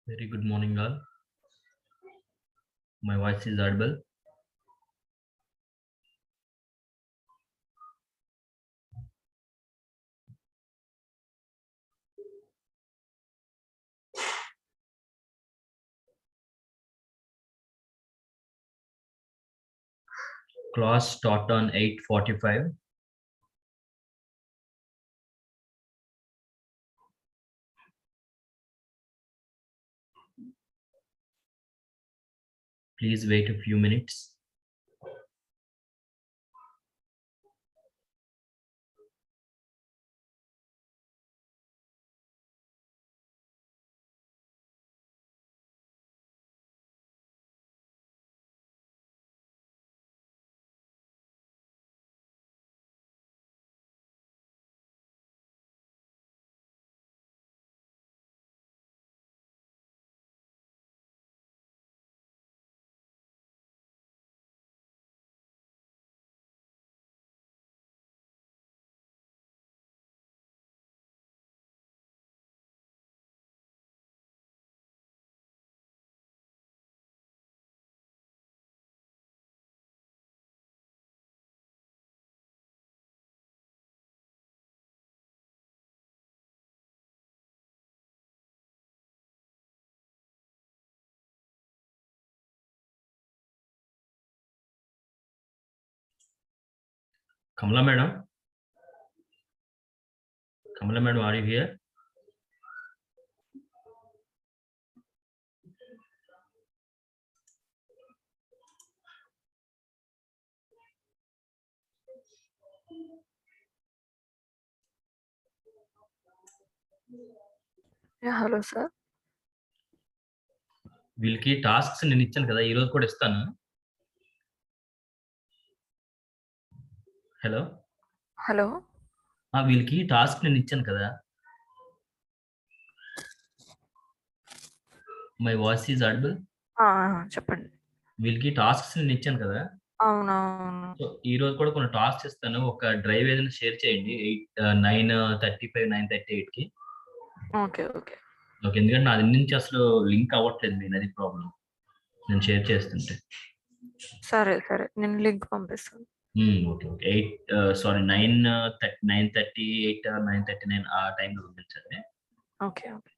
Very good morning, all. My voice is audible. Class start on 8:45. Please wait a few minutes. Kamala madam, are you here? Hello sir. వీళ్ళకి tasks నేను ఇచ్చాను కదా, ఈ రోజు కూడా ఇస్తాను. Hello hello. వీళ్ళకి టాస్క్ నేను ఇచ్చాను కదా. My voice is audible? చెప్పండి. వీళ్ళకి టాస్క్స్ నేను ఇచ్చాను కదా. అవునవును. సో ఈ రోజు కూడా కొన్ని టాస్క్స్ ఇస్తాను. ఒక డ్రైవ్ ఏదైనా షేర్ చేయండి 9:35 9:38కి. ఓకే. ఓకే. ఓకే, ఎందుకంటే నాది నుంచి అసలు లింక్ అవ్వట్లేదు, నేను అది ప్రాబ్లం నేను షేర్ చేస్తుంటే. సరే సరే, నేను లింక్ పంపిస్తాను. ఓకే ఓకే 9:38 9:39 ఆ టైంలో పంపించండి. Okay. Okay.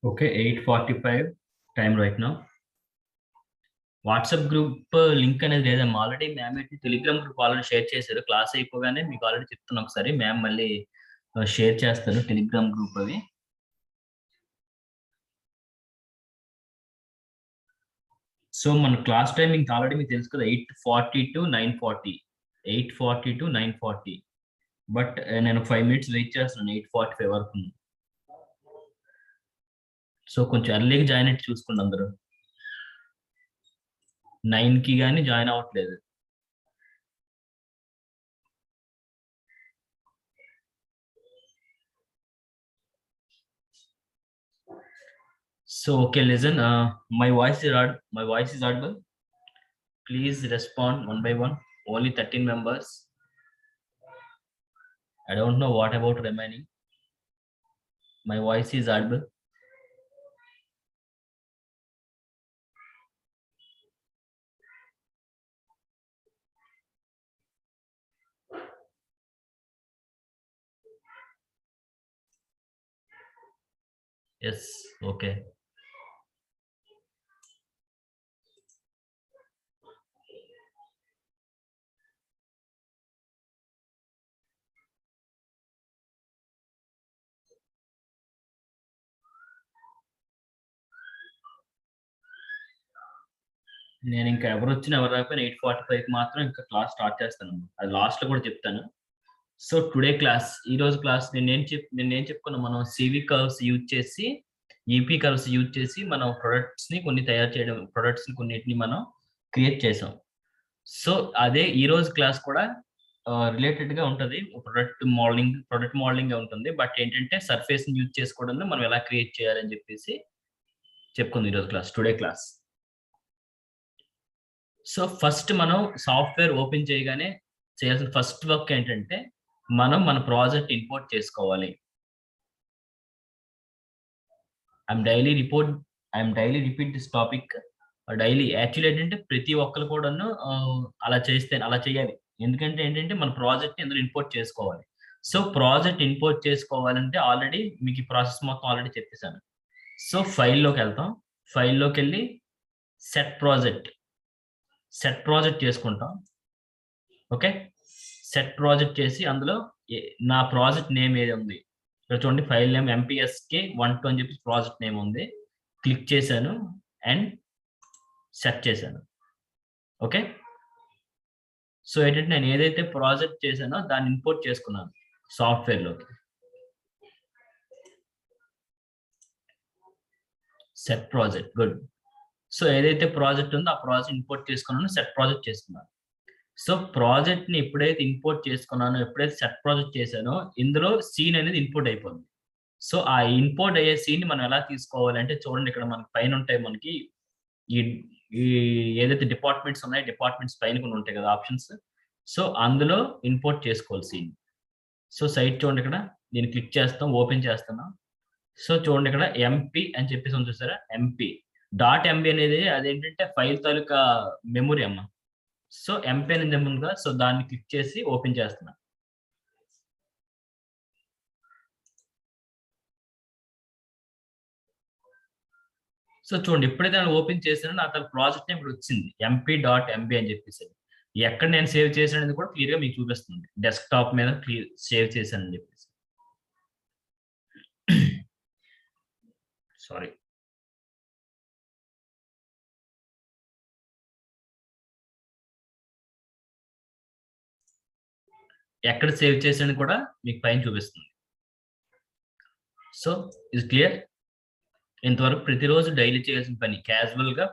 Okay 8:45 time right now. WhatsApp group link అనేది లేదమ్మా, ఆల్రెడీ మ్యామ్ అయితే టెలిగ్రామ్ గ్రూప్ ఆల్రెడీ షేర్ చేశారు. క్లాస్ అయిపోగానే మీకు ఆల్రెడీ చెప్తున్నా, ఒకసారి మ్యామ్ మళ్ళీ షేర్ చేస్తారు టెలిగ్రామ్ గ్రూప్ అవి. సో మన క్లాస్ టైమింగ్ ఆల్రెడీ మీకు తెలుసు కదా, 8:40 to 9:40. 8:40 to 9:40. బట్ నేను 5 minutes వెయిట్ చేస్తున్నాను 8:45 వరకు. సో కొంచెం ఎర్లీగా జాయిన్ అయితే చూసుకోండి అందరూ. 9కి కానీ జాయిన్ అవ్వట్లేదు. So okay, listen. My voice is audible. Please respond one by one. Only 13 members. I don't know what about remaining. My voice is audible. Yes. Okay. నేను ఇంకా ఎవరు వచ్చినా ఎవరు రాకపోయినా 8:45కి మాత్రం ఇంకా క్లాస్ స్టార్ట్ చేస్తాను. అది లాస్ట్ లో కూడా చెప్తాను. సో టుడే క్లాస్, ఈ రోజు క్లాస్ నేను చెప్పుకున్నా, మనం సివి కర్వ్స్ యూజ్ చేసి, ఈపీ కర్వ్స్ యూజ్ చేసి మనం ప్రొడక్ట్స్ ని కొన్ని తయారు చేయడం, ప్రొడక్ట్స్ ని కొన్నిటిని మనం క్రియేట్ చేసాం. సో అదే ఈ రోజు క్లాస్ కూడా రిలేటెడ్ గా ఉంటది. ప్రొడక్ట్ మోడలింగ్ ఉంటుంది. బట్ ఏంటంటే సర్ఫేస్ ని యూజ్ చేసుకోవడంలో మనం ఎలా క్రియేట్ చేయాలని చెప్పేసి చెప్పుకుంది ఈరోజు class, today class. So first మనం సాఫ్ట్వేర్ ఓపెన్ చేయగానే చేయాల్సిన ఫస్ట్ వర్క్ ఏంటంటే మనం మన ప్రాజెక్ట్ ఇంపోర్ట్ చేసుకోవాలి. I'm daily repeat this topic daily. Actually ఏంటంటే ప్రతి ఒక్కరు కూడాను అలా చేయాలి. ఎందుకంటే ఏంటంటే మన ప్రాజెక్ట్ ఇందులో ఇంపోర్ట్ చేసుకోవాలి. సో ప్రాజెక్ట్ ఇంపోర్ట్ చేసుకోవాలంటే ఆల్రెడీ మీకు ఈ ప్రాసెస్ మొత్తం ఆల్రెడీ చెప్పేశాను. సో ఫైల్లోకి వెళ్తాం. ఫైల్లోకి వెళ్ళి సెట్ ప్రాజెక్ట్ చేసుకుంటాం. ఓకే, సెట్ ప్రాజెక్ట్ చేసి అందులో నా ప్రాజెక్ట్ నేమ్ ఏది ఉంది ఇక్కడ చూడండి, ఫైల్ నేమ్ MPSK 12 అని చెప్పి ప్రాజెక్ట్ నేమ్ ఉంది. క్లిక్ చేశాను, అండ్ సెట్ చేశాను. ఓకే, సో ఏంటంటే నేను ఏదైతే ప్రాజెక్ట్ చేశానో దాన్ని ఇంపోర్ట్ చేసుకున్నాను సాఫ్ట్వేర్లోకి. Set project, good. సో ఏదైతే ప్రాజెక్ట్ ఉందో ఆ ప్రాజెక్ట్ ఇంపోర్ట్ చేసుకున్నాను, సెట్ ప్రాజెక్ట్ చేసుకున్నాను. సో ప్రాజెక్ట్ ని ఎప్పుడైతే ఇంపోర్ట్ చేసుకున్నానో, ఎప్పుడైతే సెట్ ప్రాజెక్ట్ చేశానో, ఇందులో సీన్ అనేది ఇంపోర్ట్ అయిపోయింది. సో ఆ ఇంపోర్ట్ అయ్యే సీన్ మనం ఎలా తీసుకోవాలంటే చూడండి, ఇక్కడ మనకి పైన ఉంటాయి మనకి ఈ ఈ ఏదైతే డిపార్ట్మెంట్స్ ఉన్నాయో డిపార్ట్మెంట్స్ పైన కొన్ని ఉంటాయి కదా ఆప్షన్స్. సో అందులో ఇంపోర్ట్ చేసుకోవాలి సీన్. సో సైట్ చూడండి, ఇక్కడ దీన్ని క్లిక్ చేస్తాం, ఓపెన్ చేస్తున్నాం. సో చూడండి ఇక్కడ ఎంపీ అని చెప్పేసి ఉంది చూసారా, ఎంపీ డాట్ ఎంబీ అనేది అదేంటంటే ఫైల్ తాలూకా మెమొరీ అమ్మ. సో ఎంపీ అనేది ఉంది కదా, సో దాన్ని క్లిక్ చేసి ఓపెన్ చేస్తున్నా. సో చూడండి, ఎప్పుడైతే నేను ఓపెన్ చేసానో నాకు ప్రాజెక్ట్ నేమ్ ఇక్కడ వచ్చింది, mp.mb అని చెప్పేసి. ఎక్కడ నేను సేవ్ చేశానది కూడా క్లియర్ గా మీకు చూపిస్తుంది, డెస్క్టాప్ మీద సేవ్ చేశానని చెప్పేసి. సారీ, ఎక్కడ సేవ్ చేశాను కూడా మీకు పైన చూపిస్తుంది. సో ఇది క్లియర్. ఇంతవరకు ప్రతిరోజు డైలీ చేయాల్సిన పని, క్యాజువల్ గా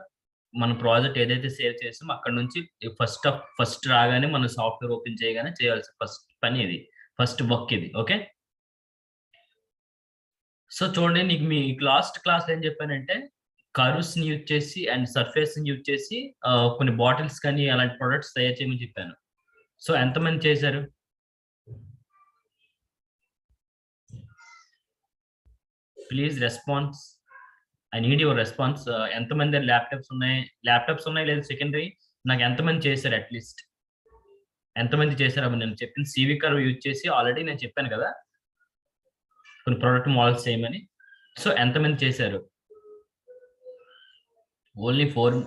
మన ప్రాజెక్ట్ ఏదైతే సేవ్ చేసామో అక్కడ నుంచి ఫస్ట్ రాగానే మన సాఫ్ట్వేర్ ఓపెన్ చేయగానే చేయాల్సిన ఫస్ట్ పని ఇది, ఫస్ట్ వర్క్ ఇది. ఓకే, సో చూడండి, నీకు మీ లాస్ట్ క్లాస్ ఏం చెప్పానంటే కర్వ్స్ ని యూజ్ చేసి అండ్ సర్ఫేస్ ని యూజ్ చేసి కొన్ని బాటిల్స్ కానీ అలాంటి ప్రొడక్ట్స్ తయారు చేయమని చెప్పాను. సో ఎంతమంది చేశారు? Please response, I need your response. ఎంతమంది ల్యాప్టాప్స్ ఉన్నాయి లేదా సెకండరీ, నాకు ఎంతమంది చేశారు అట్లీస్ట్, ఎంతమంది చేశారు? అవి నేను చెప్పిన సివి కర్వ్ యూజ్ చేసి ఆల్రెడీ నేను చెప్పాను కదా కొన్ని ప్రొడక్ట్ మోడల్స్ చేయమని. సో ఎంతమంది చేశారు? Only 4,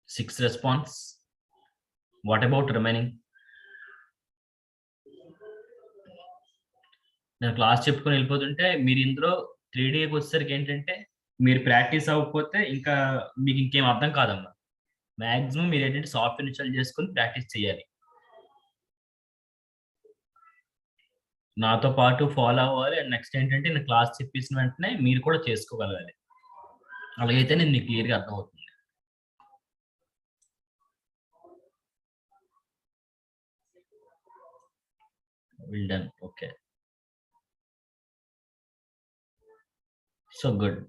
6 response. What about remaining? నేను క్లాస్ చెప్పుకొని వెళ్ళిపోతుంటే మీరు ఇందులో 3Dకి వచ్చేసరికి ఏంటంటే మీరు ప్రాక్టీస్ అవ్వకపోతే ఇంకా మీకు ఇంకేం అర్థం కాదమ్మా. మ్యాక్సిమం మీరు ఏంటంటే సాఫ్ట్వేర్ ఇన్స్టాల్ చేసుకొని ప్రాక్టీస్ చేయాలి, నాతో పాటు ఫాలో అవ్వాలి. అండ్ నెక్స్ట్ ఏంటంటే నేను క్లాస్ చెప్పేసిన వెంటనే మీరు కూడా చేసుకోగలగాలి. అలాగైతే నేను మీకు క్లియర్గా అర్థమవుతుంది. Well done. Okay, so good.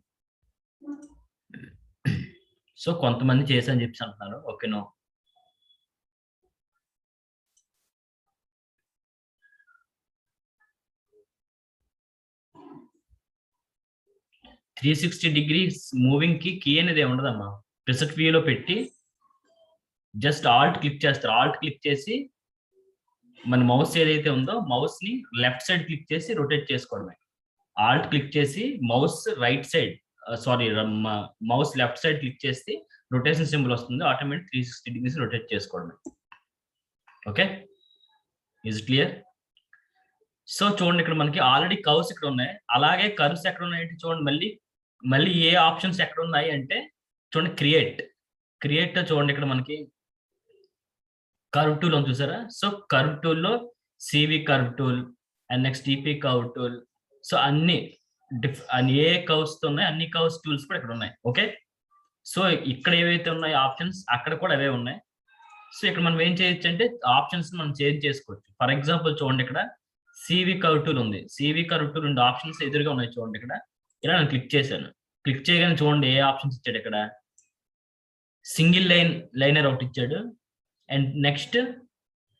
So కొంతమంది చేసని చెప్పి అంటున్నారు. ఓకేనో, త్రీ 360 degrees మూవింగ్ కీ అనేది ఉండదమ్మా. ప్రిసెట్ వ్యూలో పెట్టి జస్ట్ ఆల్ట్ క్లిక్ చేస్తారు. ఆల్ట్ క్లిక్ చేసి మన మౌస్ ఏదైతే ఉందో మౌస్ ని లెఫ్ట్ సైడ్ క్లిక్ చేసి రొటేట్ చేసుకోవడమే. ఆల్ట్ క్లిక్ చేసి mouse right side mouse left side click చేసి రొటేషన్ సింబల్ వస్తుంది, ఆటోమేటిక్ 360 degrees రొటేట్ చేసుకోవడమే. Okay, is clear? సో చూడండి, ఇక్కడ మనకి ఆల్రెడీ కర్వ్స్ ఇక్కడ ఉన్నాయి, అలాగే కర్వ్స్ ఎక్కడ ఉన్నాయంటే చూడండి, మళ్ళీ ఏ ఆప్షన్స్ ఎక్కడ ఉన్నాయి అంటే చూడండి, క్రియేట్ చూడండి, ఇక్కడ మనకి కర్వ్ టూల్ అని చూసారా? సో కర్వ్ టూల్లో CV curve tool and next TP curve tool. So అన్ని ఏ కర్వ్స్ ఉన్నాయి అన్ని కర్వ్స్ టూల్స్ కూడా ఇక్కడ ఉన్నాయి. ఓకే, సో ఇక్కడ ఏవైతే ఉన్నాయి ఆప్షన్స్ అక్కడ కూడా అవే ఉన్నాయి. సో ఇక్కడ మనం ఏం చేయొచ్చు అంటే ఆప్షన్స్ మనం చేంజ్ చేసుకోవచ్చు. ఫర్ ఎగ్జాంపుల్ చూడండి, ఇక్కడ సివి కర్వ్ టూల్ ఉంది, సివి కర్వ్ టూల్ రెండు ఆప్షన్స్ ఎదురుగా ఉన్నాయి చూడండి. ఇక్కడ ఇలా నేను క్లిక్ చేశాను, క్లిక్ చేయగానే చూడండి ఏ ఆప్షన్స్ ఇచ్చాడు. ఇక్కడ సింగిల్ లైనర్ ఒకటి ఇచ్చాడు, అండ్ నెక్స్ట్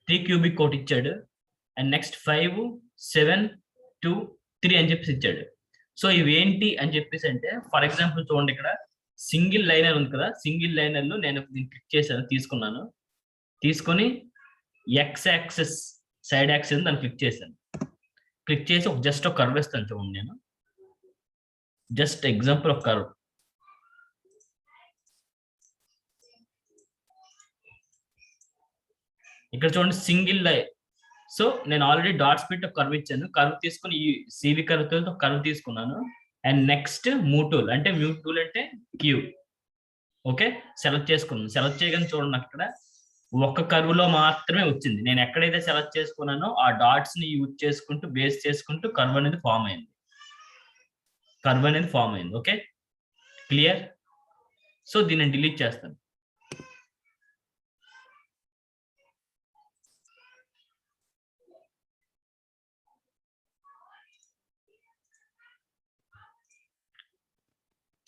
3 క్యూబిక్ ఒకటి ఇచ్చాడు, అండ్ నెక్స్ట్ 5, 7, 2, 3 అని చెప్పేసి ఇచ్చాడు. సో ఇవేంటి అని చెప్పేసి అంటే ఫర్ ఎగ్జాంపుల్ చూడండి, ఇక్కడ సింగిల్ లైనర్ ఉంది కదా, సింగిల్ లైనర్ లో నేను క్లిక్ చేశాను, తీసుకొని ఎక్స్ యాక్సెస్ సైడ్ యాక్సెస్ దాన్ని క్లిక్ చేశాను. క్లిక్ చేసి జస్ట్ ఒక కర్వ్ వేస్తాను చూడండి. నేను జస్ట్ ఎగ్జాంపుల్ ఒక కర్వ్, ఇక్కడ చూడండి సో నేను ఆల్రెడీ డాట్స్ పెట్టి ఒక కర్వ్ ఇచ్చాను. కర్వ్ తీసుకుని ఈ సివి కర్వ్తో కర్వ్ తీసుకున్నాను. అండ్ నెక్స్ట్ మూవ్ టూల్ అంటే క్యూ. ఓకే, సెలెక్ట్ చేసుకున్నాను. సెలెక్ట్ చేయగానే చూడండి అక్కడ ఒక్క కర్వ్ లో మాత్రమే వచ్చింది. నేను ఎక్కడైతే సెలెక్ట్ చేసుకున్నానో ఆ డాట్స్ ని యూజ్ చేసుకుంటూ బేస్ చేసుకుంటూ కర్వ్ అనేది ఫామ్ అయింది. Okay, clear? సో దీన్ని డిలీట్ చేస్తాను.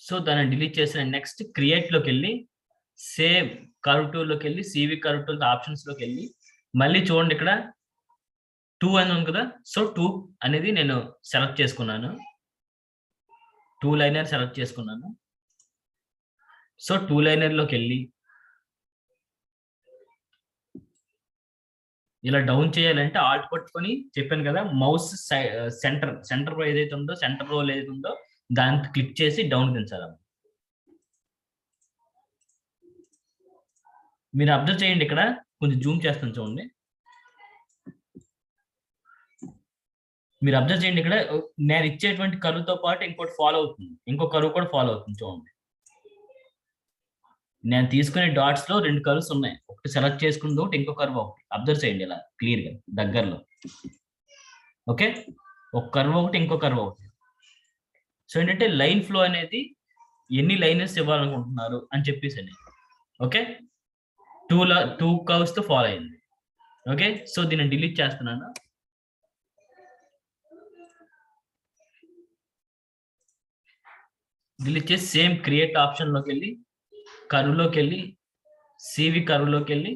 సో దాన్ని డిలీట్ చేసిన నెక్స్ట్ క్రియేట్ లోకి వెళ్ళి సేమ్ కర్వ్ టూల్ లోకి వెళ్ళి సివి కర్వ్ టూల్ ఆప్షన్స్ లోకి వెళ్ళి మళ్ళీ చూడండి ఇక్కడ 2 అని ఉంది కదా. సో 2 అనేది నేను సెలెక్ట్ చేసుకున్నాను. 2 లైనర్ సెలెక్ట్ చేసుకున్నాను. సో 2 లైనర్ లోకి వెళ్ళి ఇలా డౌన్ చేయాలంటే ఆల్ట్ పట్టుకొని చెప్పాను కదా, మౌస్ సెంటర్ ఏదైతే ఉందో, సెంటర్ రోల్ ఏదైతే ఉందో దాన్ని క్లిక్ చేసి డౌన్ దించాలి. మీరు అబ్జర్వ్ చేయండి, ఇక్కడ కొంచెం జూమ్ చేస్తాను చూడండి. మీరు అబ్జర్వ్ చేయండి, ఇక్కడ నేను ఇచ్చేటువంటి కరువుతో పాటు ఇంకోటి ఫాలో అవుతుంది, ఇంకో కరువు కూడా ఫాలో అవుతుంది చూడండి. నేను తీసుకునే డాట్స్ లో 2 కర్వ్స్ ఉన్నాయి. ఒకటి సెలెక్ట్ చేసుకుంది ఒకటి, ఇంకో కర్వ్ ఒకటి. అబ్జర్వ్ చేయండి ఇలా క్లియర్ గా దగ్గరలో. ఓకే, ఒక కర్వ్ ఒకటి, ఇంకో కర్వ్ ఒకటి. సో ఏంటంటే లైన్ ఫ్లో అనేది ఎన్ని లైనర్స్ ఇవ్వాలనుకుంటున్నారు అని చెప్పేసి. ఓకే, 2 కర్వ్స్ తో ఫాలో అయింది. ఓకే, సో దీన్ని డిలీట్ చేస్తున్నాను. డిలీట్ చేసి సేమ్ క్రియేట్ ఆప్షన్ లోకి వెళ్ళి కర్వ్ లోకి వెళ్ళి సివి కర్వ్ లోకి వెళ్ళి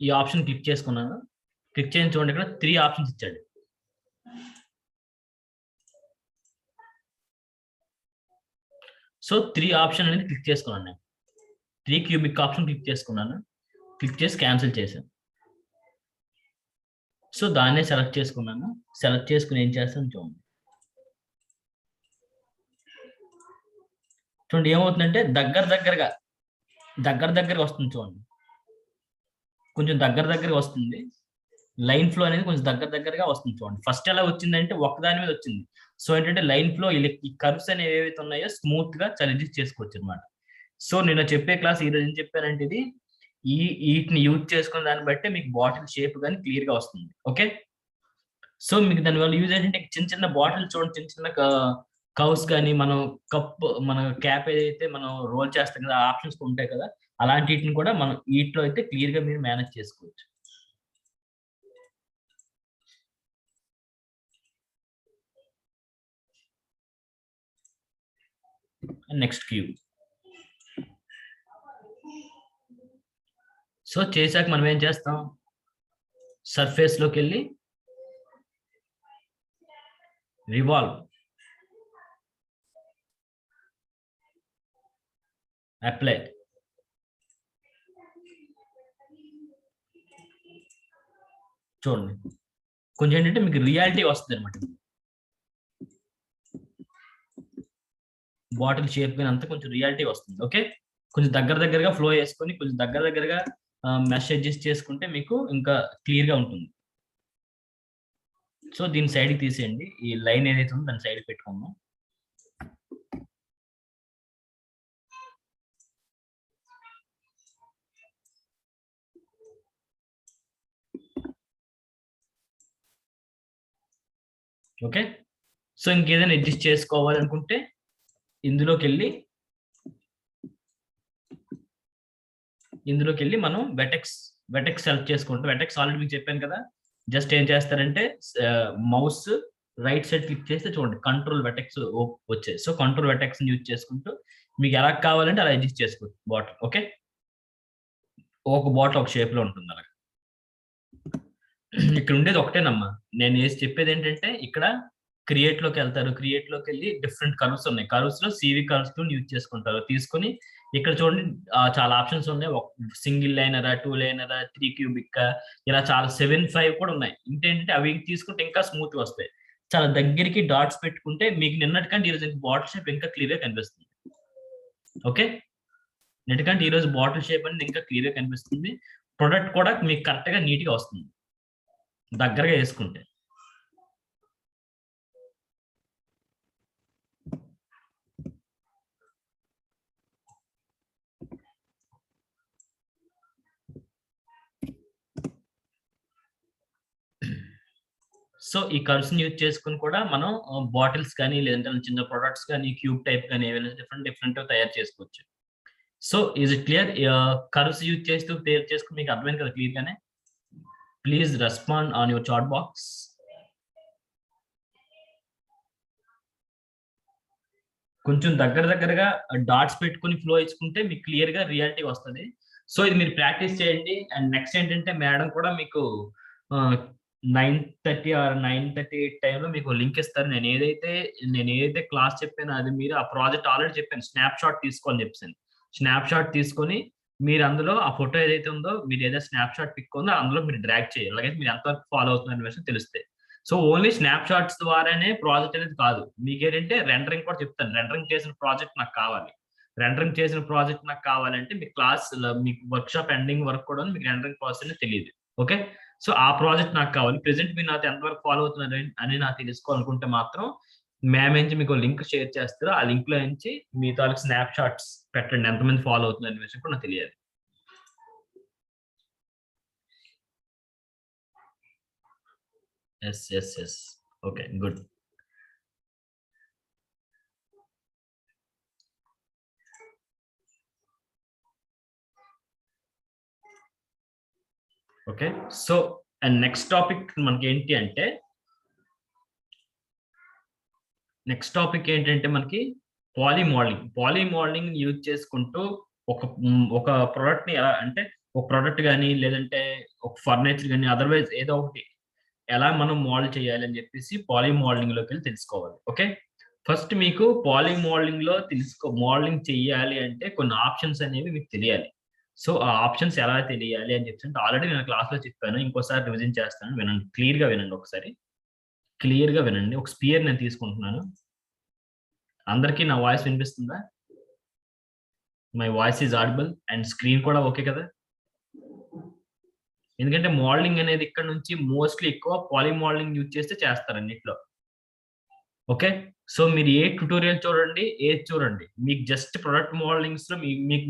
ఈ ఆప్షన్ క్లిక్ చేసుకున్నాను. క్లిక్ చేసి చూడండి, ఇక్కడ 3 ఆప్షన్స్ ఇచ్చాడు. సో 3 ఆప్షన్ అనేది క్లిక్ చేసుకున్నాను. నేను 3 క్యూబిక్ ఆప్షన్ క్లిక్ చేసుకున్నాను. క్లిక్ చేసి క్యాన్సిల్ చేశాను. సో దాన్నే సెలెక్ట్ చేసుకున్నాను. సెలెక్ట్ చేసుకుని ఏం చేస్తాను చూడండి. చూడండి ఏమవుతుందంటే దగ్గరగా వస్తుంది చూడండి. కొంచెం దగ్గరగా వస్తుంది. లైన్ ఫ్లో అనేది కొంచెం దగ్గరగా వస్తుంది చూడండి. ఫస్ట్ ఎలా వచ్చిందంటే ఒకదాని మీద వచ్చింది. సో ఏంటంటే లైన్ ఫ్లో ఈ కర్వ్స్ అనేవి ఏవైతే ఉన్నాయో స్మూత్ గా అడ్జస్ట్ చేసుకోవచ్చు అనమాట. సో నేను చెప్పే క్లాస్ ఈ రోజు ఏం చెప్పానంటే ఇది వీటిని యూజ్ చేసుకున్న దాన్ని బట్టి మీకు బాటిల్ షేప్ కానీ క్లియర్ గా వస్తుంది. ఓకే, సో మీకు దానివల్ల యూజ్ ఏంటంటే చిన్న బాటిల్ చూడండి, చిన్న కౌస్ కానీ మనం మన క్యాప్ ఏదైతే మనం రోల్ చేస్తాం కదా, ఆప్షన్స్ ఉంటాయి కదా, అలాంటి వీటిని కూడా మనం వీటిలో అయితే క్లియర్ గా మీరు మేనేజ్ చేసుకోవచ్చు. Next cube. సో చేశాక మనం ఏం చేస్తాం, సర్ఫేస్ లోకి వెళ్ళి రివాల్వ్, అప్లై. చూడండి కొంచెం ఏంటంటే మీకు రియాలిటీ వస్తుంది అనమాట. బాటిల్ షేప్ కానీ అంతా కొంచెం రియాలిటీ వస్తుంది. ఓకే, కొంచెం దగ్గరగా ఫ్లో చేసుకొని కొంచెం దగ్గరగా మెష్ అడ్జస్ట్ చేసుకుంటే మీకు ఇంకా క్లియర్ గా ఉంటుంది. సో దీని సైడ్కి తీసేయండి. ఈ లైన్ ఏదైతే ఉందో దాని సైడ్ పెట్టుకుందాం. ఓకే, సో ఇంకేదైనా అడ్జస్ట్ చేసుకోవాలనుకుంటే ఇందులోకి వెళ్ళి మనం వెటెక్స్ సెలెక్ట్ చేసుకుంటాం. వెటెక్స్ ఆల్రెడీ మీకు చెప్పాను కదా. జస్ట్ ఏం చేస్తారంటే మౌస్ రైట్ సైడ్ క్లిక్ చేస్తే చూడండి కంట్రోల్ వెటెక్స్ వచ్చాయి. సో కంట్రోల్ వెటెక్స్ యూజ్ చేసుకుంటూ మీకు ఎలా కావాలంటే అలా అడ్జస్ట్ చేసుకోవచ్చు బాటిల్. ఓకే, ఒక బాటిల్ ఒక షేప్ లో ఉంటుంది అలాగా. ఇక్కడ ఉండేది ఒకటేనమ్మా. నేను చెప్పేది ఏంటంటే ఇక్కడ క్రియేట్ లోకి వెళ్తారు. క్రియేట్ లోకి వెళ్ళి డిఫరెంట్ కర్వ్స్ ఉన్నాయి. కర్వ్స్ లో సివి కర్వ్స్ యూజ్ చేసుకుంటారు. తీసుకొని ఇక్కడ చూడండి చాలా ఆప్షన్స్ ఉన్నాయి. సింగిల్ లైనరా, 2 లైనరా, 3 క్యూబిక్, ఇలా చాలా 7, 5 కూడా ఉన్నాయి. ఇంకేంటంటే అవి తీసుకుంటే ఇంకా స్మూత్ వస్తాయి. చాలా దగ్గరికి డాట్స్ పెట్టుకుంటే మీకు నిన్నటికంటే ఈరోజు బాటిల్ షేప్ ఇంకా క్లియర్ గా కనిపిస్తుంది. ఓకే, ఎందుకంటే ఈరోజు బాటిల్ షేప్ అనేది ఇంకా క్లియర్ గా కనిపిస్తుంది. ప్రొడక్ట్ కూడా మీకు కరెక్ట్ గా నీట్ గా వస్తుంది. దగ్గరగా వేసుకుంటే. సో ఈ కర్వ్స్ యూజ్ చేసుకుని కూడా మనం బాటిల్స్ కానీ లేదంటే చిన్న ప్రొడక్ట్స్ కానీ క్యూబ్ టైప్ కానీ ఏమైనా డిఫరెంట్ తయారు చేసుకోవచ్చు. So is it clear? Curves use చేస్తూ తయారు చేసుకుని మీకు అర్థమైంది కదా క్లియర్ గానే? Please respond on your chat box. కొంచెం దగ్గరగా డాట్స్ పెట్టుకుని ఫ్లో ఇచ్చుకుంటే మీకు క్లియర్ గా రియాలిటీ వస్తుంది. సో ఇది మీరు ప్రాక్టీస్ చేయండి. అండ్ నెక్స్ట్ ఏంటంటే మేడం కూడా మీకు 9:30 ఆర్ 9:38 టైంలో మీకు లింక్ ఇస్తారు. నేను ఏదైతే క్లాస్ చెప్పానో అది మీరు ఆ ప్రాజెక్ట్ ఆల్రెడీ చెప్పాను, స్నాప్ షాట్ తీసుకోని చెప్పాను. స్నాప్ షాట్ తీసుకొని మీరు అందులో ఆ ఫోటో ఏదైతే ఉందో మీరు ఏదైతే స్నాప్ షాట్ పిక్ ఉందో అందులో మీరు డ్రాగ్ చేయాలి. అలాగే మీరు ఎంతవరకు ఫాలో అవుతున్న విషయం తెలుస్తాయి. సో ఓన్లీ స్నాప్ షాట్స్ ద్వారానే ప్రాజెక్ట్ అనేది కాదు, మీకు ఏంటంటే రెండరింగ్ కూడా చెప్తాను. రెండరింగ్ చేసిన ప్రాజెక్ట్ నాకు కావాలి. రెండరింగ్ చేసిన ప్రాజెక్ట్ నాకు కావాలంటే మీ క్లాస్ మీకు వర్క్ షాప్ ఎండింగ్ వరకు కూడా మీకు రెండరింగ్ ప్రాసెస్ అనేది తెలియదు. ఓకే, సో ఆ ప్రాజెక్ట్ నాకు కావాలి. ప్రెసెంట్ మీరు నాతో ఎంతవరకు ఫాలో అవుతున్నారు అని నాకు తెలుసుకోవాలనుకుంటే మాత్రం మ్యామ్ నుంచి మీకు లింక్ షేర్ చేస్తారు. ఆ లింక్ లో నుంచి మీ తాలూకు స్నాప్ షాట్స్ పెట్టండి, ఎంతమంది ఫాలో అవుతున్నారు అనే విషయం కూడా నాకు తెలియాలి. Yes okay, good. Okay, so and next topic మనకి ఏంటంటే మనకి పాలిమోడలింగ్ యూజ్ చేసుకుంటూ ఒక ప్రోడక్ట్ ని ఎలా అంటే ఒక ప్రోడక్ట్ కానీ లేదంటే ఒక ఫర్నిచర్ కానీ అదర్వైజ్ ఏదో ఒకటి ఎలా మనం మోడల్ చేయాలి అని చెప్పేసి పాలిమోడలింగ్ లోకి వెళ్ళి తెలుసుకోవాలి. ఓకే, ఫస్ట్ మీకు పాలిమోడలింగ్ లో మోడలింగ్ చేయాలి అంటే కొన్ని ఆప్షన్స్ అనేవి మీకు తెలియాలి. సో ఆ ఆప్షన్స్ ఎలా తెలియాలి అని చెప్పి ఆల్రెడీ నేను క్లాస్ లో చెప్పాను, ఇంకోసారి రివిజన్ చేస్తాను. వినండి, క్లియర్ గా వినండి. ఒకసారి క్లియర్ గా వినండి. ఒక స్పియర్ నేను తీసుకుంటున్నాను. అందరికీ నా వాయిస్ వినిపిస్తుందా? My voice is audible and screen కూడా ఓకే కదా? ఎందుకంటే మోడలింగ్ అనేది ఇక్కడ నుంచి మోస్ట్లీ ఎక్కువ పాలిమోడలింగ్ యూజ్ చేస్తే చేస్తారు అన్నిట్లో. ఓకే, సో మీరు ఏ ట్యుటోరియల్ చూడండి, ఏది చూడండి, మీకు జస్ట్ ప్రొడక్ట్ మోడలింగ్స్ లో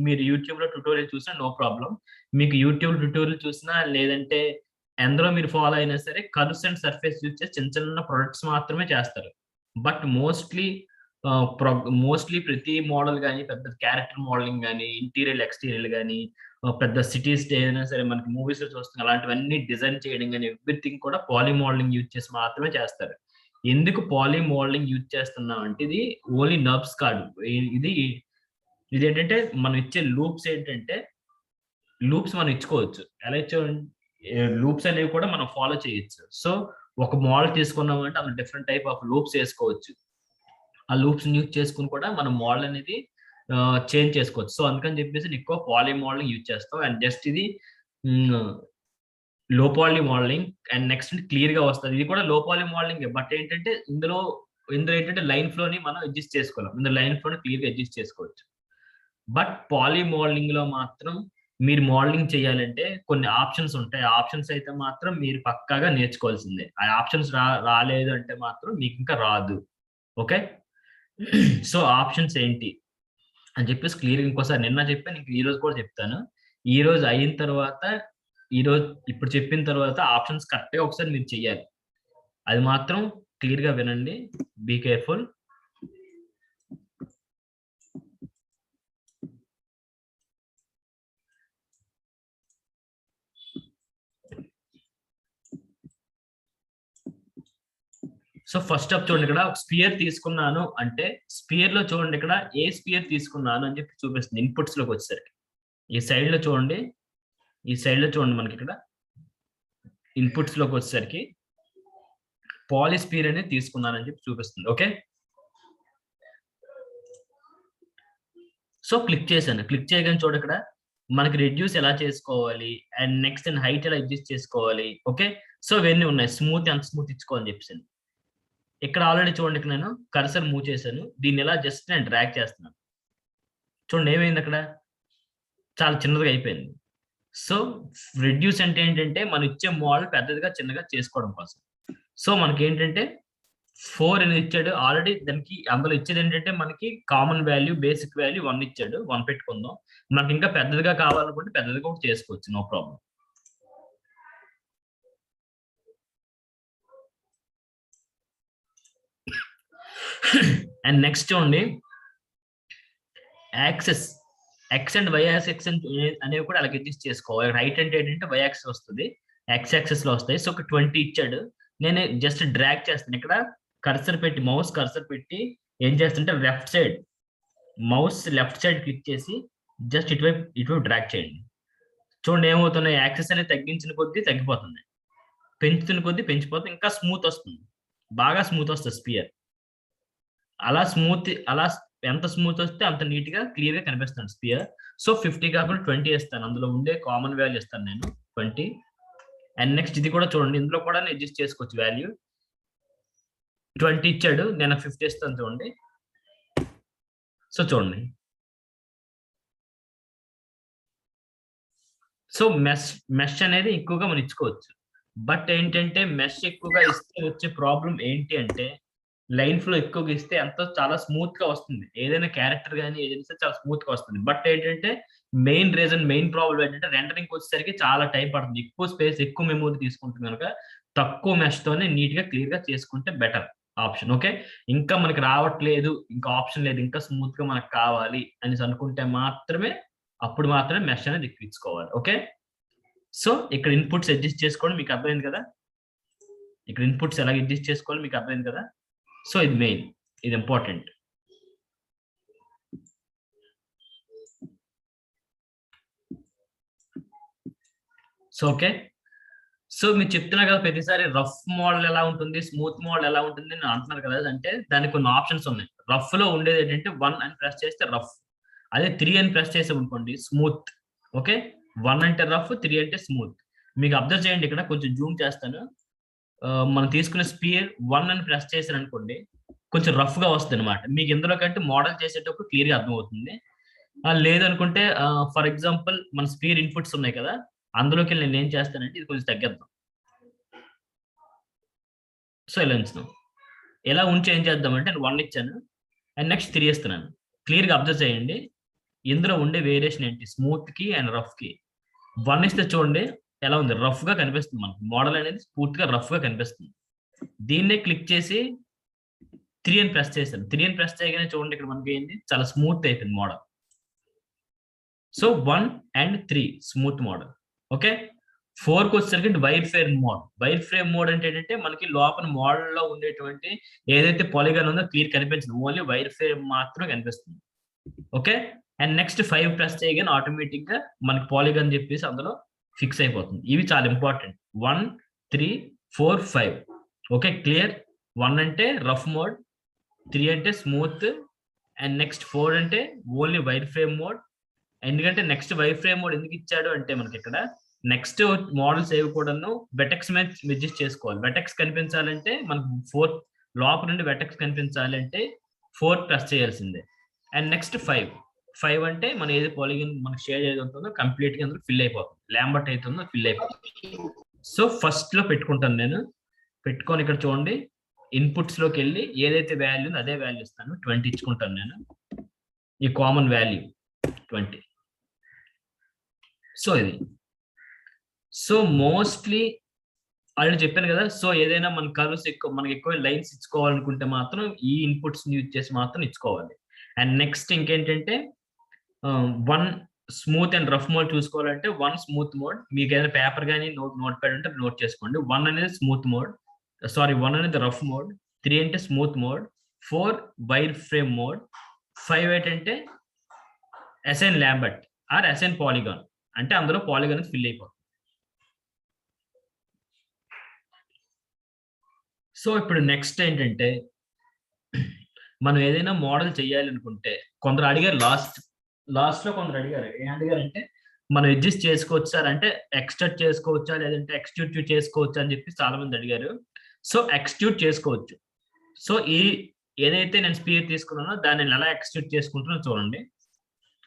మీరు యూట్యూబ్ లో ట్యుటోరియల్ చూసినా నో ప్రాబ్లం. మీకు యూట్యూబ్ ట్యుటోరియల్ చూసినా లేదంటే ఎందులో మీరు ఫాలో అయినా సరే కర్వ్స్ అండ్ సర్ఫేస్ యూజ్ చేసి చిన్న ప్రొడక్ట్స్ మాత్రమే చేస్తారు. బట్ మోస్ట్లీ ప్రతి మోడల్ కానీ పెద్ద క్యారెక్టర్ మోడలింగ్ కానీ ఇంటీరియర్ ఎక్స్టీరియర్ కానీ పెద్ద సిటీస్ ఏదైనా సరే మనకి మూవీస్ లో చూస్తాం, అలాంటివన్నీ డిజైన్ చేయడం కానీ ఎవ్రీథింగ్ కూడా పాలిమోడలింగ్ యూజ్ చేసి మాత్రమే చేస్తారు. ఎందుకు పాలిమోడలింగ్ యూజ్ చేస్తున్నాం అంటే ఇది ఓన్లీ నర్వ్స్ కాదు. ఇది ఏంటంటే మనం ఇచ్చే లూప్స్ ఏంటంటే లూప్స్ మనం ఇచ్చుకోవచ్చు. ఎలా లూప్స్ అనేవి కూడా మనం ఫాలో చేయొచ్చు. సో ఒక మోడల్ తీసుకున్నాం అంటే అందులో డిఫరెంట్ టైప్ ఆఫ్ లూప్స్ వేసుకోవచ్చు. ఆ లూప్స్ యూజ్ చేసుకుని కూడా మనం మోడల్ అనేది చేంజ్ చేసుకోవచ్చు. సో అందుకని చెప్పేసి ఎక్కువ పాలిమోడలింగ్ యూజ్ చేస్తాం. అండ్ జస్ట్ ఇది లో పాలి మోడలింగ్ అండ్ నెక్స్ట్ క్లియర్ గా వస్తుంది. ఇది కూడా లో పాలి మోడలింగ్. బట్ ఏంటంటే ఇందులో ఏంటంటే లైన్ ఫ్లో ని మనం అడ్జస్ట్ చేసుకోలేం. ఇందులో లైన్ ఫ్లో ని క్లియర్ గా అడ్జస్ట్ చేసుకోవచ్చు. బట్ పాలి మోడలింగ్ లో మాత్రం మీరు మోడలింగ్ చేయాలంటే కొన్ని ఆప్షన్స్ ఉంటాయి. ఆప్షన్స్ అయితే మాత్రం మీరు పక్కాగా నేర్చుకోవాల్సిందే. ఆ ఆప్షన్స్ రాలేదు అంటే మాత్రం మీకు ఇంకా రాదు. ఓకే, సో ఆప్షన్స్ ఏంటి అని చెప్పేసి క్లియర్ ఇంకోసారి నిన్న చెప్పాను, ఈ రోజు కూడా చెప్తాను. ఈ రోజు అయిన తర్వాత ఇప్పుడు చెప్పిన తర్వాత ఆప్షన్స్ కరెక్ట్ గా ఒకసారి మీరు చెయ్యాలి. అది మాత్రం క్లియర్ గా వినండి. Be careful. So first up చూడండి, ఇక్కడ ఒక స్పియర్ తీసుకున్నాను అంటే స్పియర్ లో చూడండి ఇక్కడ ఏ స్పియర్ తీసుకున్నాను అని చెప్పి చూపిస్తుంది ఇన్పుట్స్ లోకి వచ్చేసరికి. ఈ సైడ్ లో చూడండి మనకి ఇక్కడ ఇన్పుట్స్ లోకి వచ్చేసరికి పాలిస్పియర్ అనేది తీసుకున్నానని చెప్పి చూపిస్తుంది. ఓకే, సో క్లిక్ చేయగానే చూడ ఇక్కడ మనకి రెడ్యూస్ ఎలా చేసుకోవాలి అండ్ నెక్స్ట్ అండ్ హైట్ ఎలా అడ్జస్ట్ చేసుకోవాలి. ఓకే, సో ఇవన్నీ ఉన్నాయి. ఎంత స్మూత్ ఇచ్చుకోవాలని చెప్పేసి ఇక్కడ ఆల్రెడీ చూడండి, ఇక్కడ నేను కర్సర్ మూవ్ చేశాను. దీన్ని ఎలా జస్ట్ నేను డ్రాగ్ చేస్తున్నాను. చూడండి ఏమైంది, అక్కడ చాలా చిన్నదిగా అయిపోయింది. సో రెడ్యూస్ అంటే ఏంటంటే మనం ఇచ్చే మోడల్ పెద్దదిగా చిన్నగా చేసుకోవడం కోసం. సో మనకి ఏంటంటే 4 అని ఇచ్చాడు ఆల్రెడీ. దానికి అందులో ఇచ్చేది ఏంటంటే మనకి కామన్ వాల్యూ, బేసిక్ వాల్యూ 1 ఇచ్చాడు. 1 పెట్టుకుందాం. మనకి ఇంకా పెద్దదిగా కావాలనుకుంటే పెద్దదిగా కూడా చేసుకోవచ్చు, నో ప్రాబ్లం. అండ్ నెక్స్ట్ చూడండి, axis X and Y axis అనేవి కూడా అలాగే అడ్జస్ట్ చేసుకోవాలి. రైట్ అంటే ఏంటంటే వై యాక్సెస్ వస్తుంది, ఎక్స్ యాక్సెస్ లో వస్తాయి. సో ఒక 20 ఇచ్చాడు. నేను జస్ట్ డ్రాగ్ చేస్తాను. ఇక్కడ కర్సర్ పెట్టి, మౌస్ కర్సర్ పెట్టి ఏం చేస్తుంటే left side, mouse left side click చేసి జస్ట్ ఇటువైపు డ్రాగ్ చేయండి. చూడండి ఏమవుతున్నాయి, యాక్సెస్ అనేది తగ్గించిన కొద్దీ తగ్గిపోతుంది, పెంచుతున్న కొద్దీ పెంచిపోతుంది, ఇంకా స్మూత్ వస్తుంది, బాగా స్మూత్ వస్తుంది స్పియర్. అలా ఎంత స్మూత్ వస్తే అంత నీట్ గా క్లియర్ గా కనిపిస్తుంది స్పియర్. సో 50 కాకుండా 20 ఇస్తాను. అందులో ఉండే కామన్ వాల్యూ ఇస్తాను నేను 20. అండ్ నెక్స్ట్ ఇది కూడా చూడండి, ఇందులో కూడా అడ్జస్ట్ చేసుకోవచ్చు వాల్యూ. 20 ఇచ్చాడు, నేను 50 ఇస్తాను చూడండి. సో చూడండి, సో మెష్ అనేది ఎక్కువగా మనం ఇచ్చుకోవచ్చు. బట్ ఏంటంటే మెష్ ఎక్కువగా ఇస్తే వచ్చే ప్రాబ్లం ఏంటి అంటే, లైన్ ఫ్లో ఎక్కువగా ఇస్తే అంత చాలా స్మూత్ గా వస్తుంది, ఏదైనా క్యారెక్టర్ కానీ ఏదైనా చాలా స్మూత్ గా వస్తుంది. బట్ ఏంటంటే మెయిన్ ప్రాబ్లం ఏంటంటే రెండరింగ్ వచ్చేసరికి చాలా టైం పడుతుంది, ఎక్కువ స్పేస్, ఎక్కువ మెమొరీ తీసుకుంటుంది. కనుక తక్కువ మెష్ తోనే నీట్ గా క్లియర్ గా చేసుకుంటే బెటర్ ఆప్షన్. ఓకే, ఇంకా మనకి రావట్లేదు, ఇంకా ఆప్షన్ లేదు, ఇంకా స్మూత్ గా మనకు కావాలి అని అనుకుంటే మాత్రమే అప్పుడు మాత్రమే మెష్ అనేది ఎక్కించుకోవాలి. ఓకే, సో ఇక్కడ ఇన్పుట్స్ అడ్జస్ట్ చేసుకోవడం మీకు అర్థమైంది కదా, ఇక్కడ ఇన్పుట్స్ ఎలా అడ్జస్ట్ చేసుకోవాలి మీకు అర్థమైంది కదా. సో ఇది మెయిన్, ఇది ఇంపార్టెంట్. సో ఓకే, సో మీరు చెప్తున్నా కదా ప్రతిసారి రఫ్ మోడల్ ఎలా ఉంటుంది, స్మూత్ మోడల్ ఎలా ఉంటుంది అని అంటున్నారు కదా. అంటే దానికి కొన్ని ఆప్షన్స్ ఉన్నాయి. రఫ్ లో ఉండేది ఏంటంటే 1 అని ప్రెస్ చేస్తే రఫ్, అదే 3 అని ప్రెస్ చేసామనుకోండి స్మూత్. ఓకే, 1 అంటే రఫ్, 3 అంటే స్మూత్. మీకు అబ్జర్వ్ చేయండి, ఇక్కడ కొంచెం జూమ్ చేస్తాను. మనం తీసుకునే స్పియర్ 1 అని ప్రెస్ చేశారు అనుకోండి, కొంచెం రఫ్ గా వస్తుంది అనమాట. మీకు ఇందులో కంటే మోడల్ చేసేటప్పుడు క్లియర్ గా అర్థమవుతుంది. లేదనుకుంటే ఫర్ ఎగ్జాంపుల్ మన స్పియర్ ఇన్పుట్స్ ఉన్నాయి కదా, అందులోకి నేను ఏం చేస్తానంటే ఇది కొంచెం తగ్గిద్దాం. సో ఇలా ఉంచుదాం. ఎలా ఉంచి ఏం చేద్దామంటే నేను 1 ఇచ్చాను అండ్ నెక్స్ట్ 3 ఇస్తున్నాను. క్లియర్ గా అబ్జర్వ్ చేయండి ఇందులో ఉండే వేరియేషన్ ఏంటి, స్మూత్ కి అండ్ రఫ్ కి. 1 ఇస్తే చూడండి ఎలా ఉంది, రఫ్ గా కనిపిస్తుంది, మనకు మోడల్ అనేది పూర్తిగా రఫ్ గా కనిపిస్తుంది. దీన్నే క్లిక్ చేసి 3 అని ప్రెస్ చేశాను. 3 అని ప్రెస్ చేయగానే చూడండి ఇక్కడ మనకి ఏంటి, చాలా స్మూత్ అయిపోయింది model. So 1 and 3 smooth model. Okay, 4కి వచ్చేసరికి wire frame mode. Wire frame mode అంటే ఏంటంటే మనకి లోపల మోడల్ లో ఉండేటువంటి ఏదైతే పాలిగాన్ ఉందో క్లియర్ కనిపించదు, ఓన్లీ వైర్ ఫ్రేమ్ మాత్రమే కనిపిస్తుంది. ఓకే, అండ్ నెక్స్ట్ 5 ప్రెస్ చేయగానే ఆటోమేటిక్ గా మనకి పాలిగాన్ చెప్పేసి అందులో ఫిక్స్ అయిపోతుంది. ఇవి చాలా ఇంపార్టెంట్, 1, 3, 4, 5. Okay clear. 1 అంటే రఫ్ మోడ్, 3 అంటే స్మూత్, అండ్ నెక్స్ట్ 4 అంటే ఓన్లీ వైర్ ఫ్రేమ్ మోడ్. ఎందుకంటే నెక్స్ట్ వైర్ ఫ్రేమ్ మోడ్ ఎందుకు ఇచ్చాడు అంటే మనకి ఇక్కడ నెక్స్ట్ మోడల్స్ ఏవి కూడాను వెటెక్స్ మీద అడ్జస్ట్ చేసుకోవాలి. వెటెక్స్ కనిపించాలంటే మనకు 4 లోపల నుండి వెటెక్స్ కనిపించాలి అంటే 4 ప్రెస్ చేయాల్సిందే. అండ్ నెక్స్ట్ 5 అంటే మన ఏది పాలిగన్ మనకి షేర్ ఏది ఉంటుందో కంప్లీట్ గా అందులో ఫిల్ అయిపోతుంది, ల్యాంబర్ట్ అవుతుందో ఫిల్ అయిపోతుంది. సో ఫస్ట్ లో పెట్టుకుంటాను నేను, పెట్టుకొని ఇక్కడ చూడండి ఇన్పుట్స్ లోకి వెళ్ళి ఏదైతే వాల్యూ అదే వాల్యూ ఇస్తాను. 20 ఇచ్చుకుంటాను నేను, ఈ కామన్ వాల్యూ 20. సో ఇది, సో మోస్ట్లీ ఆల్రెడీ చెప్పాను కదా. సో ఏదైనా మన కర్వ్స్ మనకి ఎక్కువ లైన్స్ ఇచ్చుకోవాలనుకుంటే మాత్రం ఈ ఇన్పుట్స్ యూజ్ చేసి మాత్రం ఇచ్చుకోవాలి. అండ్ నెక్స్ట్ ఇంకేంటంటే 1 స్మూత్ అండ్ రఫ్ మోడ్ చూసుకోవాలంటే 1 స్మూత్ మోడ్. మీకు ఏదైనా పేపర్ కానీ నోట్ ప్యాడ్ ఉంటే నోట్ చేసుకోండి. 1 అనేది స్మూత్ మోడ్, 1 అనేది రఫ్ మోడ్, 3 అంటే smooth mode, 4 wire frame mode, 5 ఏంటంటే అసైన్ ల్యాంబర్ట్ ఆర్ అసైన్ పాలిగాన్, అంటే అందులో పాలిగాన్ ఫిల్ అయిపోతుంది. సో ఇప్పుడు నెక్స్ట్ ఏంటంటే మనం ఏదైనా మోడల్ చేయాలి అనుకుంటే కొందరు అడిగారు, లాస్ట్ లో కొందరు అడిగారు, ఏం అడిగారంటే మనం అడ్జస్ట్ చేసుకోవచ్చు సార్ అంటే ఎక్స్ట్రాక్ట్ చేసుకోవచ్చా లేదంటే ఎక్స్టిట్యూట్ చేసుకోవచ్చా అని చెప్పి చాలా మంది అడిగారు. సో ఎక్స్టిట్యూట్ చేసుకోవచ్చు. సో ఏదైతే నేను స్పియర్ తీసుకున్నానో దాన్ని ఎలా ఎక్స్టిట్యూట్ చేసుకుంటున్నా చూడండి.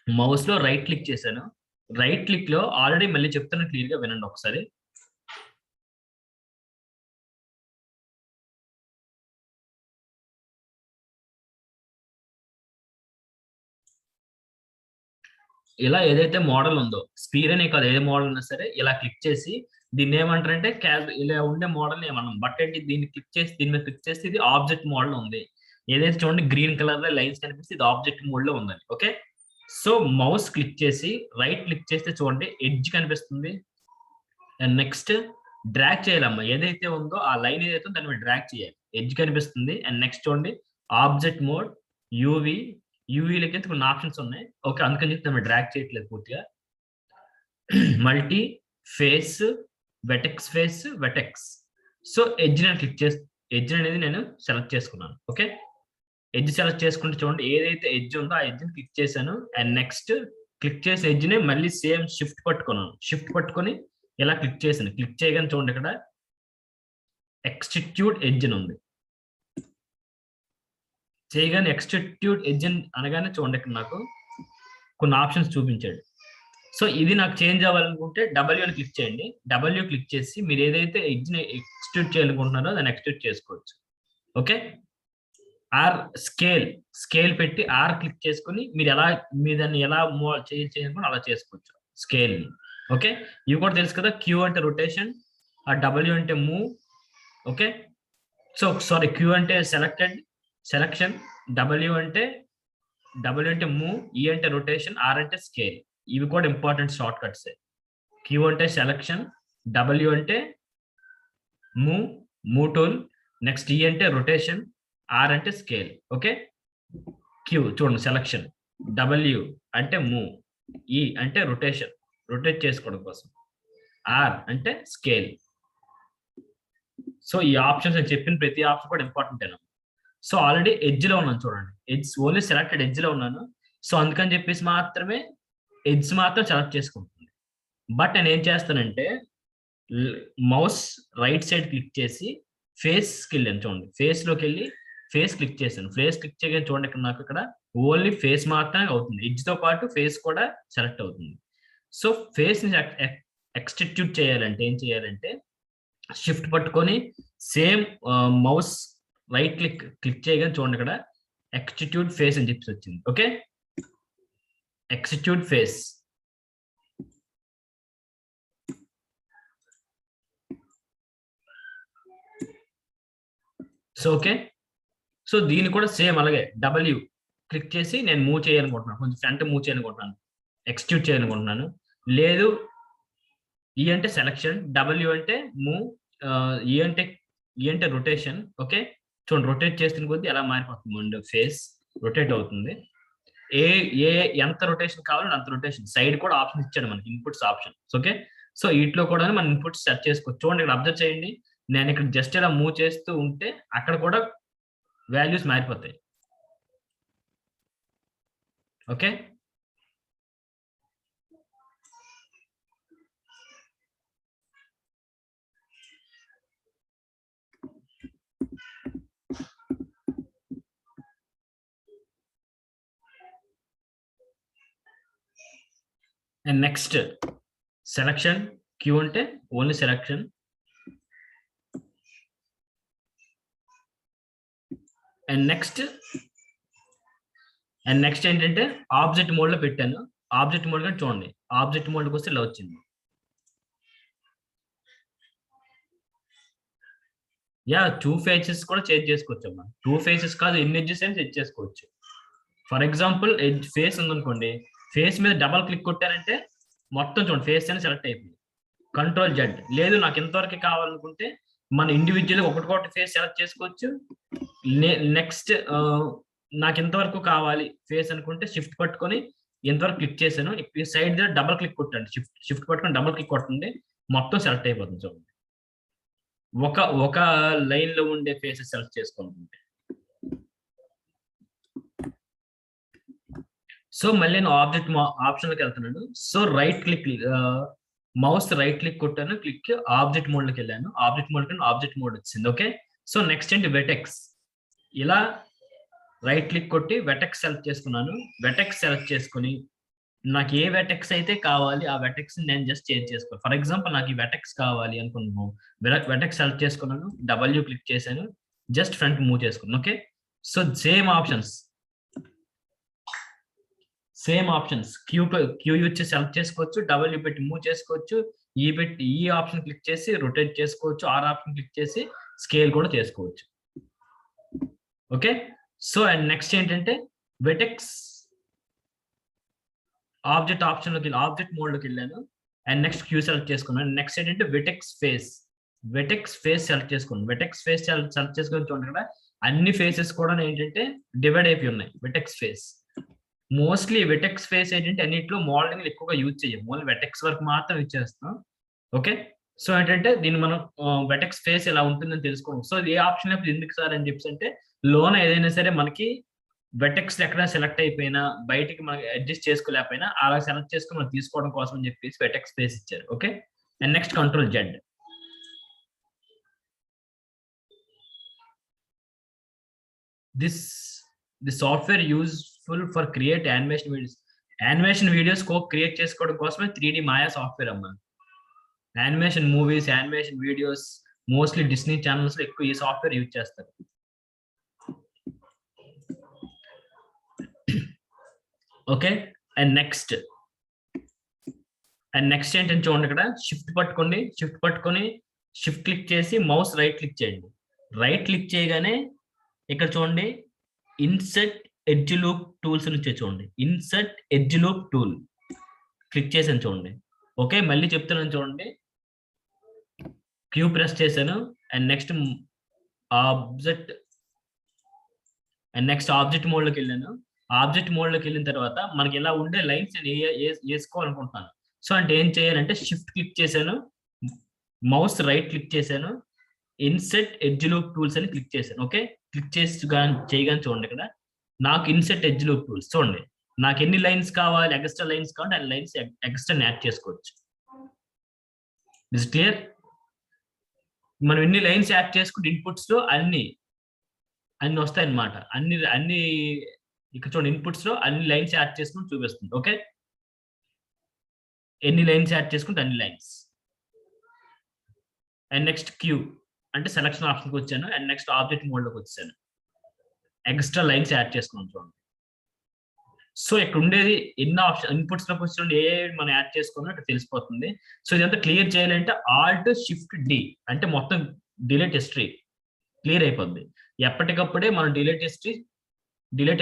మౌస్ లో రైట్ క్లిక్ చేశాను, రైట్ క్లిక్ లో ఆల్రెడీ మళ్ళీ చెప్తున్నా క్లియర్ గా వినండి ఒకసారి. ఇలా ఏదైతే మోడల్ ఉందో స్పీర్ అనే కాదు, ఏ మోడల్ ఉన్నా సరే ఇలా క్లిక్ చేసి దీన్ని ఏమంటారంటే ఇలా ఉండే మోడల్ ఏమన్నాం. బట్ ఏంటి, దీన్ని క్లిక్ చేసి దీని మీద క్లిక్ చేస్తే ఇది ఆబ్జెక్ట్ మోడల్ ఉంది. ఏదైతే చూడండి గ్రీన్ కలర్ లో లైన్స్ కనిపిస్తే ఇది ఆబ్జెక్ట్ మోడ్ లో ఉందండి. ఓకే, సో మౌస్ క్లిక్ చేసి రైట్ క్లిక్ చేస్తే చూడండి ఎడ్జ్ కనిపిస్తుంది. అండ్ నెక్స్ట్ డ్రాగ్ చేయాలమ్మా, ఏదైతే ఉందో ఆ లైన్ ఏదైతే దాని మీద డ్రాగ్ చేయాలి. ఎడ్జ్ కనిపిస్తుంది. అండ్ నెక్స్ట్ చూడండి ఆబ్జెక్ట్ మోడ్, యూవీలకి కొన్ని ఆప్షన్స్ ఉన్నాయి. ఓకే, అందుకని చెప్పి దాన్ని డ్రాగ్ చేయట్లేదు పూర్తిగా. Multi face, vertex. So edge నేను క్లిక్ చేసి ఎడ్జ్ అనేది నేను సెలెక్ట్ చేసుకున్నాను. ఓకే, ఎడ్జ్ సెలెక్ట్ చేసుకుంటే చూడండి ఏదైతే ఎడ్జ్ ఉందో ఆ ఎడ్జ్ ని క్లిక్ చేశాను. అండ్ నెక్స్ట్ క్లిక్ చేసి ఎడ్జ్ ని మళ్ళీ సేమ్ షిఫ్ట్ పట్టుకొని ఇలా క్లిక్ చేశాను. క్లిక్ చేయగానే చూడండి ఇక్కడ ఎక్స్టిట్యూట్ ఎడ్జ్ అని ఉంది. చేయగానే ఎక్స్టిట్యూట్ ఎడ్జ్ అనగానే చూడండి ఇక్కడ నాకు కొన్ని ఆప్షన్స్ చూపించాడు. సో ఇది నాకు చేంజ్ అవ్వాలనుకుంటే డబ్ల్యూ అని క్లిక్ చేయండి. డబ్ల్యూ క్లిక్ చేసి మీరు ఏదైతే ఎడ్జ్ ని ఎక్స్టిట్యూట్ చేయాలనుకుంటున్నారో దాన్ని ఎక్స్టిట్యూట్ చేసుకోవచ్చు. ఓకే, ఆర్ స్కేల్ పెట్టి ఆర్ క్లిక్ చేసుకుని మీరు దాన్ని ఎలా చేసుకుని అలా చేసుకోవచ్చు స్కేల్ ని. ఓకే, ఇవి కూడా తెలుసు కదా. క్యూ అంటే రొటేషన్, ఆ డబ్ల్యూ అంటే move. Okay, so sorry, Q అంటే సెలక్షన్, డబ్ల్యూ అంటే మూవ్, ఈ అంటే రొటేషన్, ఆర్ అంటే స్కేల్. ఇవి కూడా ఇంపార్టెంట్ షార్ట్ కట్స్. క్యూ అంటే సెలక్షన్, డబ్ల్యూ అంటే మూవ్ టూల్, నెక్స్ట్ ఈ అంటే రొటేషన్, ఆర్ అంటే స్కేల్. ఓకే, క్యూ చూడండి సెలక్షన్, డబ్ల్యూ అంటే మూవ్, ఈ అంటే రొటేట్ చేసుకోవడం కోసం, ఆర్ అంటే స్కేల్. సో ఈ ఆప్షన్స్ నేను చెప్పిన ప్రతి ఆప్షన్ కూడా ఇంపార్టెంట్ అయినా. సో ఆల్రెడీ ఎడ్జ్ లో ఉన్నాను చూడండి, ఎడ్జ్ ఓన్లీ సెలెక్టెడ్ ఎడ్జ్ లో ఉన్నాను. సో అందుకని చెప్పేసి మాత్రమే ఎడ్జ్ మాత్రం సెలెక్ట్ చేసుకుంటుంది. బట్ నేను ఏం చేస్తానంటే మౌస్ రైట్ సైడ్ క్లిక్ చేసి ఫేస్కి వెళ్ళాను చూడండి, ఫేస్ లోకి వెళ్ళి ఫేస్ క్లిక్ చేశాను. ఫేస్ క్లిక్ చేయగానే చూడండి ఇక్కడ నాకు ఇక్కడ ఓన్లీ ఫేస్ మాత్రమే అవుతుంది, ఎడ్జ్ తో పాటు ఫేస్ కూడా సెలెక్ట్ అవుతుంది. సో ఫేస్ ని ఎక్స్టిట్యూట్ చేయాలంటే ఏం చేయాలంటే షిఫ్ట్ పట్టుకొని సేమ్ మౌస్ రైట్ క్లిక్ చేయగానే చూడండి ఇక్కడ ఎక్స్టిట్యూట్ ఫేస్ అని చెప్పి వచ్చింది. Okay, extrude face. So okay, so దీన్ని కూడా సేమ్ అలాగే డబ్ల్యూ క్లిక్ చేసి నేను మూవ్ చేయాలనుకుంటున్నాను, కొంచెం ఫ్రంట్ మూవ్ చేయాలనుకుంటున్నాను, ఎక్స్టిట్యూట్ చేయాలనుకుంటున్నాను. లేదు, ఈ అంటే సెలక్షన్, డబ్ల్యూ అంటే మూవ్, ఈ అంటే రొటేషన్. ఓకే, చూడండి రొటేట్ చేస్తున్న కొద్దీ ఎలా మారిపోతుంది, ఫేస్ రొటేట్ అవుతుంది. ఎంత రొటేషన్ కావాలంటే అంత రొటేషన్. సైడ్ కూడా ఆప్షన్ ఇచ్చాడు మనకి, ఇన్పుట్స్ ఆప్షన్. ఓకే, సో వీటిలో కూడా మనం ఇన్పుట్స్ సెట్ చేసుకోవచ్చు. చూడండి ఇక్కడ అబ్జర్వ్ చేయండి, నేను ఇక్కడ జస్ట్ ఇలా మూవ్ చేస్తూ ఉంటే అక్కడ కూడా వాల్యూస్ మారిపోతాయి. Okay, and next selection, Q అంటే ఓన్లీ సెలక్షన్, అండ్ నెక్స్ట్ ఏంటంటే ఆబ్జెక్ట్ మోడ్ లో పెట్టాను. ఆబ్జెక్ట్ మోడ్ కానీ చూడండి, ఆబ్జెక్ట్ మోడ్కి వస్తే ఇలా వచ్చింది. యా, 2 ఫేసెస్ కూడా చేంజ్ చేసుకోవచ్చు అమ్మా. 2 ఫేసెస్ కాదు, ఎన్ని ఎడ్జెస్ అయినా సెట్ చేసుకోవచ్చు. ఫర్ ఎగ్జాంపుల్ ఫేస్ ఉందనుకోండి, ఫేస్ మీద డబల్ క్లిక్ కొట్టారంటే మొత్తం చూడండి ఫేస్ అని సెలెక్ట్ అయిపోయింది. Control Z. లేదు నాకు ఎంతవరకు కావాలనుకుంటే మన ఇండివిజువల్ ఒకటి ఫేస్ సెలెక్ట్ చేసుకోవచ్చు. నెక్స్ట్ నాకు ఎంతవరకు కావాలి ఫేస్ అనుకుంటే షిఫ్ట్ పట్టుకొని ఎంతవరకు క్లిక్ చేశాను, సైడ్ దగ్గర డబల్ క్లిక్ కొట్టండి, షిఫ్ట్ పట్టుకొని డబల్ క్లిక్ కొట్టండి, మొత్తం సెలెక్ట్ అయిపోతుంది. చూడండి ఒక లైన్ లో ఉండే ఫేసెస్ సెలెక్ట్ చేసుకోవాలనుకుంటే. సో మళ్ళీ నేను ఆబ్జెక్ట్ ఆప్షన్లోకి వెళ్తున్నాను. So right click, mouse right click కొట్టాను, క్లిక్ ఆబ్జెక్ట్ మోడ్ లోకి వెళ్ళాను. ఆబ్జెక్ట్ మోడ్ వచ్చింది. ఓకే, సో నెక్స్ట్ ఏంటి వెటెక్స్. ఇలా రైట్ క్లిక్ కొట్టి వెటెక్స్ సెలెక్ట్ చేసుకున్నాను. వెటెక్స్ సెలెక్ట్ చేసుకుని నాకు ఏ వెటెక్స్ అయితే కావాలి ఆ వెటెక్స్ నేను జస్ట్ చేంజ్ చేసుకోవాలి. ఫర్ ఎగ్జాంపుల్ నాకు ఈ వెటెక్స్ కావాలి అనుకున్నాను, వెటెక్స్ సెలెక్ట్ చేసుకున్నాను, డబ్ల్యూ క్లిక్ చేశాను, జస్ట్ ఫ్రంట్ మూవ్ చేసుకున్నాను. Okay, so same options Q వచ్చి సెలెక్ట్ చేసుకోవచ్చు, డబ్ల్యూ పెట్టి మూవ్ చేసుకోవచ్చు, ఈ ఆప్షన్ క్లిక్ చేసి రొటేట్ చేసుకోవచ్చు, ఆర్ ఆప్షన్ క్లిక్ చేసి స్కేల్ కూడా చేసుకోవచ్చు. ఓకే, సో అండ్ నెక్స్ట్ ఏంటంటే వెటెక్స్ ఆబ్జెక్ట్ మోడ్ లోకి వెళ్ళాను అండ్ నెక్స్ట్ క్యూ సెలెక్ట్ చేసుకున్నాను. నెక్స్ట్ ఏంటంటే వెటెక్స్ ఫేస్ సెలెక్ట్ చేసుకున్నాను. వెటెక్స్ ఫేస్ సెలెక్ట్ చేసుకుని చూడండి ఇక్కడ అన్ని ఫేసెస్ కూడా ఏంటంటే డివైడ్ అయిపోయి ఉన్నాయి. Vertex face mostly vertex face ఏంటంటే అన్నింటిలో మోడలింగ్ ఎక్కువగా యూజ్ చేయం, ఓన్లీ వెటెక్స్ వర్క్ మాత్రం యూజ్ చేస్తాం. ఓకే, సో ఏంటంటే దీన్ని మనం వెటెక్స్ ఫేస్ ఎలా ఉంటుందని తెలుసుకోవడం. సో ఏ ఆప్షన్ ఎందుకు సార్ అని చెప్పి అంటే లోన ఏదైనా సరే మనకి వెటెక్స్ ఎక్కడ సెలెక్ట్ అయిపోయినా బయటికి మనకి అడ్జస్ట్ చేసుకోలేకపోయినా అలా సెలెక్ట్ చేసుకుని మనం తీసుకోవడం కోసం అని చెప్పేసి వెటెక్స్ స్పేస్ ఇచ్చారు. Okay, and next control Z. This software useful for create animation videos create చేసుకోవడం కోసమే 3D మాయా సాఫ్ట్వేర్ అమ్మా. Animation movies, animation videos mostly Disney channels లో ఎక్కువ ఈ సాఫ్ట్వేర్ యూజ్ చేస్తారు. ఓకే, అండ్ నెక్స్ట్ ఏంటంటే చూడండి ఇక్కడ షిఫ్ట్ పట్టుకొని షిఫ్ట్ క్లిక్ చేసి మౌస్ రైట్ క్లిక్ చేయండి. రైట్ క్లిక్ చేయగానే ఇక్కడ చూడండి ఇన్సర్ట్ ఎడ్జ్ లూప్ టూల్స్ నుంచి చూడండి, insert edge loop tool click చేసాను చూడండి. ఓకే, మళ్ళీ చెప్తున్నాను చూడండి, క్యూ ప్రెస్ చేశాను అండ్ నెక్స్ట్ ఆబ్జెక్ట్ మోడ్ లోకి వెళ్ళాను. ఆబ్జెక్ట్ మోడ్ లోకి వెళ్ళిన తర్వాత మనకి ఇలా ఉండే లైన్స్ వేసుకోవాలనుకుంటున్నాను. సో అంటే ఏం చేయాలంటే షిఫ్ట్ క్లిక్ చేశాను, మౌస్ రైట్ క్లిక్ చేశాను, ఇన్సెట్ ఎడ్జ్ లూప్ టూల్స్ అని క్లిక్ చేశాను. ఓకే, క్లిక్ చేసి చేయగానే చూడండి ఇక్కడ నాకు ఇన్సెట్ ఎడ్జ్ లూప్ టూల్స్ చూడండి, నాకు ఎన్ని లైన్స్ కావాలి, ఎక్స్ట్రా లైన్స్ కావాలి, అన్ని లైన్స్ ఎక్స్ట్రా యాడ్ చేసుకోవచ్చు. Is clear? మనం ఎన్ని లైన్స్ యాడ్ చేసుకుంటే ఇన్పుట్స్ లో అన్ని వస్తాయి అన్నమాట. అన్ని ఇక్కడ చూడండి ఇన్పుట్స్ లో అన్ని లైన్స్ యాడ్ చేసుకుని చూపిస్తుంది. ఓకే, ఎన్ని లైన్స్ యాడ్ చేసుకుంటే అన్ని లైన్స్. అండ్ నెక్స్ట్ క్యూ అంటే సెలక్షన్ ఆప్షన్కి వచ్చాను అండ్ నెక్స్ట్ ఆబ్జెక్ట్ మోడ్ లోకి వచ్చాను, ఎక్స్ట్రా లైన్స్ యాడ్ చేసుకున్నాను చూడండి. సో ఇక్కడ ఉండేది ఎన్ని ఆప్షన్ ఇన్పుట్స్ లోకి వచ్చి ఏ మనం యాడ్ చేసుకున్నా ఇక్కడ తెలిసిపోతుంది. సో ఇదంతా క్లియర్ చేయాలంటే ఆల్ట్ షిఫ్ట్ డి అంటే మొత్తం డిలీట్ హిస్టరీ క్లియర్ అయిపోద్ది. ఎప్పటికప్పుడే మనం డిలీట్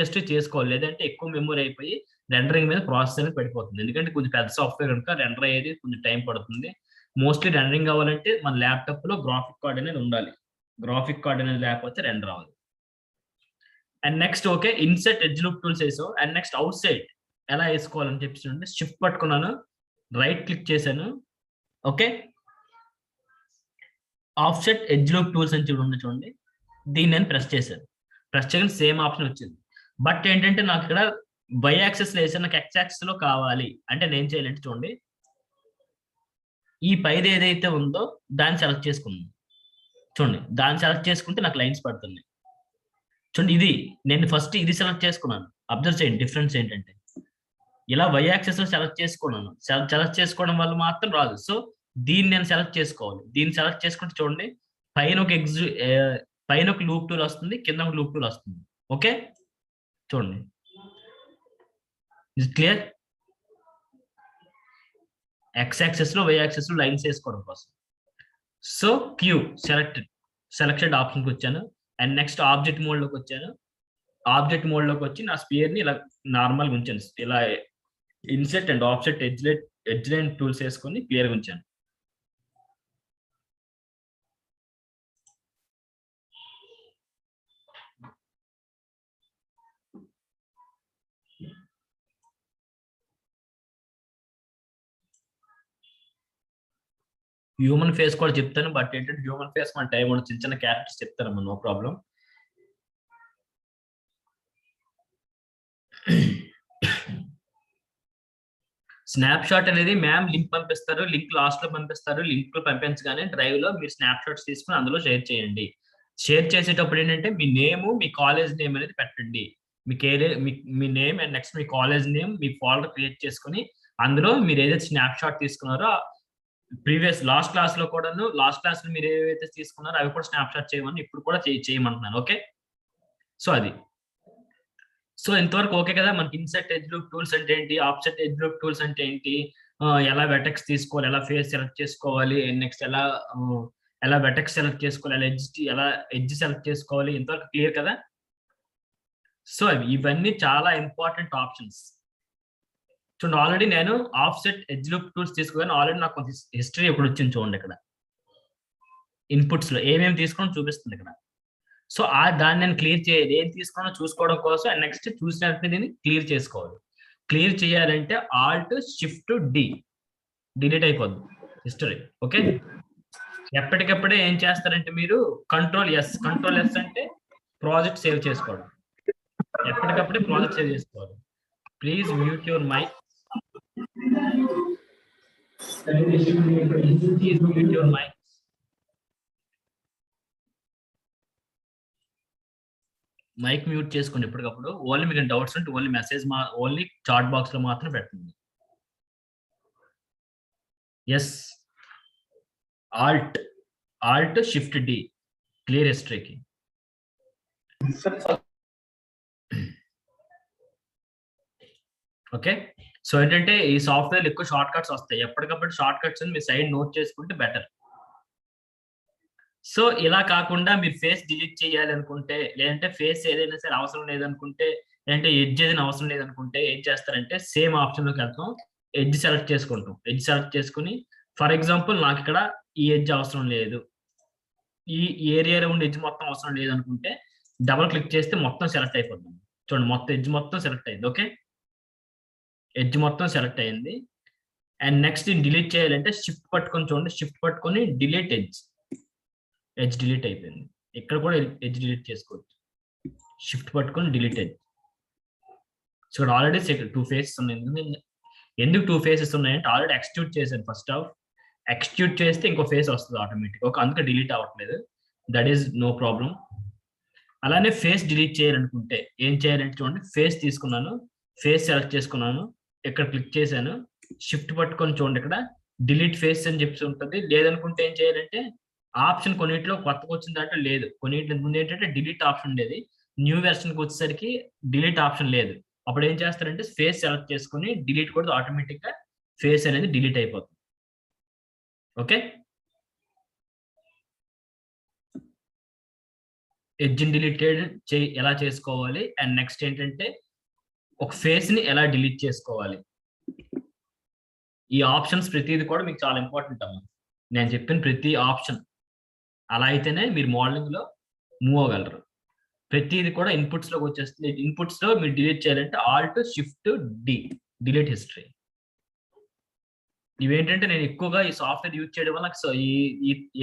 హిస్టరీ చేసుకోవాలి, లేదంటే ఎక్కువ మెమరీ అయిపోయి రెండరింగ్ మీద ప్రాసెస్ అనేది పడిపోతుంది. ఎందుకంటే కొంచెం పెద్ద సాఫ్ట్వేర్ కనుక రెండర్ అయ్యేది కొంచెం టైం పడుతుంది. మోస్ట్లీ రెండరింగ్ అవ్వాలంటే మన ల్యాప్టాప్ లో గ్రాఫిక్ కార్డ్ అనేది ఉండాలి, గ్రాఫిక్ కార్డ్ అనేది లేకపోతే రెండర్ అవ్వాలి. And next okay INCET edge loop tools వేసావు అండ్ నెక్స్ట్ అవుట్ సైడ్ ఎలా వేసుకోవాలని చెప్పి షిఫ్ట్ పట్టుకున్నాను, రైట్ క్లిక్ చేశాను. Okay, offset edge loop tools అని చూడండి, దీన్ని నేను ప్రెస్ చేశాను. ప్రెస్ చేయగానే సేమ్ ఆప్షన్ వచ్చింది. బట్ ఏంటంటే నాకు ఇక్కడ వై యాక్సెస్ వేసాను, నాకు ఎక్స్ యాక్సెస్ లో కావాలి అంటే నేను చేయాలంటే చూడండి ఈ పైది ఏదైతే ఉందో దాన్ని సెలెక్ట్ చేసుకున్నాను చూడండి, దాన్ని సెలెక్ట్ చేసుకుంటే నాకు లైన్స్ పడుతుంది చూడండి. ఇది నేను ఫస్ట్ ఇది సెలెక్ట్ చేసుకున్నాను, అబ్జర్వ్ చేయండి డిఫరెన్స్ ఏంటంటే ఇలా వై యాక్సెస్ లో సెలెక్ట్ చేసుకున్నాను, సెలెక్ట్ చేసుకోవడం వల్ల మాత్రం రాదు. సో దీన్ని నేను సెలెక్ట్ చేసుకోవాలి, దీన్ని సెలెక్ట్ చేసుకుంటే చూడండి పైన ఒక లూప్ టూల్ వస్తుంది, కింద ఒక లూప్ టూల్ వస్తుంది. ఓకే చూడండి, ఇస్ క్లియర్? ఎక్స్ యాక్సెస్ లో వై యాక్సెస్ లో లైన్స్ వేసుకోవడం కోసం. సో క్యూ సెలెక్టెడ్ ఆప్షన్కి వచ్చాను అండ్ నెక్స్ట్ ఆబ్జెక్ట్ మోడ్ లోకి వచ్చాను. ఆబ్జెక్ట్ మోడ్ లోకి వచ్చి నా స్పియర్ ని ఇలా నార్మల్ గా ఉంచాను, ఇలా INCET and offset edge line tools వేసుకొని క్లియర్ గా ఉంచాను. హ్యూమన్ ఫేస్ కూడా చెప్తాను, బట్ ఏంటంటే హ్యూమన్ ఫేస్ మన టైం ఉండదు, చిన్న చిన్న క్యారెక్టర్స్ చెప్తాను, నో ప్రాబ్లం. స్నాప్ షాట్ అనేది మ్యామ్ లింక్ పంపిస్తారు, లింక్ లాస్ట్ లో పంపిస్తారు, లింక్ లో పంపించగానే డ్రైవ్ లో మీరు స్నాప్ షాట్స్ తీసుకుని అందులో షేర్ చేయండి. షేర్ చేసేటప్పుడు ఏంటంటే మీ నేమ్, మీ కాలేజ్ నేమ్ అనేది పెట్టండి. మీ నేమ్ అండ్ నెక్స్ట్ మీ కాలేజ్ నేమ్, మీ ఫోల్డర్ క్రియేట్ చేసుకుని అందులో మీరు ఏదైతే స్నాప్ షాట్ తీసుకున్నారో ప్రీవియస్ లాస్ట్ క్లాస్ లో మీరు ఏవైతే తీసుకున్నారో అవి కూడా స్నాప్ షాట్ చేయమని ఇప్పుడు కూడా చేయమంటున్నాను. ఓకే, సో అది. సో ఇంతవరకు ఓకే కదా. మనకి ఇన్సెట్ ఎడ్జ్ లూప్ టూల్స్ అంటే ఏంటి, ఆఫ్సెట్ ఎడ్జ్ లూప్ టూల్స్ అంటే ఏంటి, ఎలా వెటెక్స్ తీసుకోవాలి, ఎలా ఫేస్ సెలెక్ట్ చేసుకోవాలి, నెక్స్ట్ ఎలా వెటెక్స్ సెలెక్ట్ చేసుకోవాలి, ఎలా ఎడ్జ్ సెలెక్ట్ చేసుకోవాలి, ఇంతవరకు క్లియర్ కదా. సో ఇవన్నీ చాలా ఇంపార్టెంట్ ఆప్షన్స్. చూడండి, ఆల్రెడీ నేను ఆఫ్సెట్ ఎడ్జ్ లూప్ టూల్స్ తీసుకున్నాను. ఆల్రెడీ నాకు హిస్టరీ ఒకటి వచ్చింది చూడండి, ఇక్కడ ఇన్పుట్స్ లో ఏమేమి తీసుకుని చూపిస్తుంది ఇక్కడ. సో దాన్ని నేను క్లియర్ చేయాలి, ఏం తీసుకున్నా చూసుకోవడం కోసం. అండ్ నెక్స్ట్ చూసిన దీన్ని క్లియర్ చేసుకోవాలి. క్లియర్ చేయాలంటే ఆల్ట్ షిఫ్ట్ డి, డిలీట్ అయిపోద్ది హిస్టరీ. ఓకే, ఎప్పటికప్పుడే ఏం చేస్తారంటే మీరు కంట్రోల్ ఎస్ అంటే ప్రాజెక్ట్ సేవ్ చేసుకోవడం. ఎప్పటికప్పుడే ప్రాజెక్ట్ సేవ్ చేసుకోవాలి. Please mute your mic. Please mute your mic. Mic mute చేసుకోండి ఎప్పటికప్పుడు. ఓన్లీ మీకు డౌట్స్ ఉంటే only message only chat box లో మాత్రం పెట్టండి. Yes, alt shift D, clear హిస్టరీకి. ఓకే, సో ఏంటంటే ఈ సాఫ్ట్వేర్ ఎక్కువ షార్ట్ కట్స్ వస్తాయి. ఎప్పటికప్పుడు షార్ట్ కట్స్ మీ సైడ్ నోట్ చేసుకుంటే బెటర్. సో ఇలా కాకుండా మీరు ఫేస్ డిలీట్ చేయాలి అనుకుంటే, లేదంటే ఫేస్ ఏదైనా సరే అవసరం లేదనుకుంటే, లేదంటే ఎడ్జ్ ఏదైనా అవసరం లేదనుకుంటే ఏం చేస్తారంటే సేమ్ ఆప్షన్ లోకి వెళ్తాం, ఎడ్జ్ సెలెక్ట్ చేసుకుంటాం. ఎడ్జ్ సెలెక్ట్ చేసుకుని ఫర్ ఎగ్జాంపుల్ నాకు ఇక్కడ ఈ ఎడ్జ్ అవసరం లేదు, ఈ ఏరియాలో ఉండే ఎడ్జ్ మొత్తం అవసరం లేదు అనుకుంటే డబుల్ క్లిక్ చేస్తే మొత్తం సెలెక్ట్ అయిపోతుంది. చూడండి, మొత్తం ఎడ్జ్ మొత్తం సెలెక్ట్ అయింది. ఓకే, ఎడ్జ్ మొత్తం సెలెక్ట్ అయింది. అండ్ నెక్స్ట్ డిలీట్ చేయాలంటే షిఫ్ట్ పట్టుకొని చూడండి, షిఫ్ట్ పట్టుకొని డిలీట్ ఎడ్జ్ డిలీట్ అయిపోయింది. ఇక్కడ కూడా ఎడ్జ్ డిలీట్ చేసుకోవచ్చు, షిఫ్ట్ పట్టుకొని డిలీట్ ఎడ్జ్. సో ఇక్కడ ఆల్రెడీ 2 ఫేసెస్ ఉన్నాయి. ఎందుకు 2 ఫేసెస్ ఉన్నాయంటే ఆల్రెడీ ఎక్స్క్యూట్ చేశాను. ఫస్ట్ ఆఫ్ ఎక్స్క్యూట్ చేస్తే ఇంకో ఫేస్ వస్తుంది ఆటోమేటిక్. ఓకే, అందుకే డిలీట్ అవ్వట్లేదు. That is no problem. అలానే ఫేస్ డిలీట్ చేయాలనుకుంటే ఏం చేయాలంటే చూడండి, ఫేస్ తీసుకున్నాను, ఫేస్ సెలెక్ట్ చేసుకున్నాను, ఇక్కడ క్లిక్ చేశాను, షిఫ్ట్ పట్టుకొని చూడండి ఇక్కడ డిలీట్ ఫేస్ అని చెప్పి ఉంటుంది. లేదనుకుంటే ఏం చేయాలంటే ఆప్షన్ కొన్నిట్లో కొత్తగా వచ్చిన దాంట్లో లేదు, కొన్నింటి ముందు ఏంటంటే డిలీట్ ఆప్షన్ ఉండేది. న్యూ వెర్షన్కి వచ్చేసరికి డిలీట్ ఆప్షన్ లేదు. అప్పుడు ఏం చేస్తారంటే ఫేస్ సెలెక్ట్ చేసుకుని డిలీట్ కూడా ఆటోమేటిక్ గా ఫేస్ అనేది డిలీట్ అయిపోతుంది. ఓకే, ఎడ్జ్ డిలీటెడ్ ఎలా చేసుకోవాలి, అండ్ నెక్స్ట్ ఏంటంటే ఒక ఫేస్ ని ఎలా డిలీట్ చేసుకోవాలి. ఈ ఆప్షన్స్ ప్రతిది కూడా మీకు చాలా ఇంపార్టెంట్ అమ్మా. నేను చెప్పిన ప్రతి ఆప్షన్ అలా అయితేనే మీరు మోడలింగ్ లో మూవ్ అవ్వగలరు. ప్రతిది కూడా ఇన్పుట్స్ లోకి వచ్చేస్తుంది. ఇన్పుట్స్ లో మీరు డిలీట్ చేయాలంటే alt shift D, delete history. ఇవేంటంటే నేను ఎక్కువగా ఈ సాఫ్ట్వేర్ యూజ్ చేయడం వల్ల, సో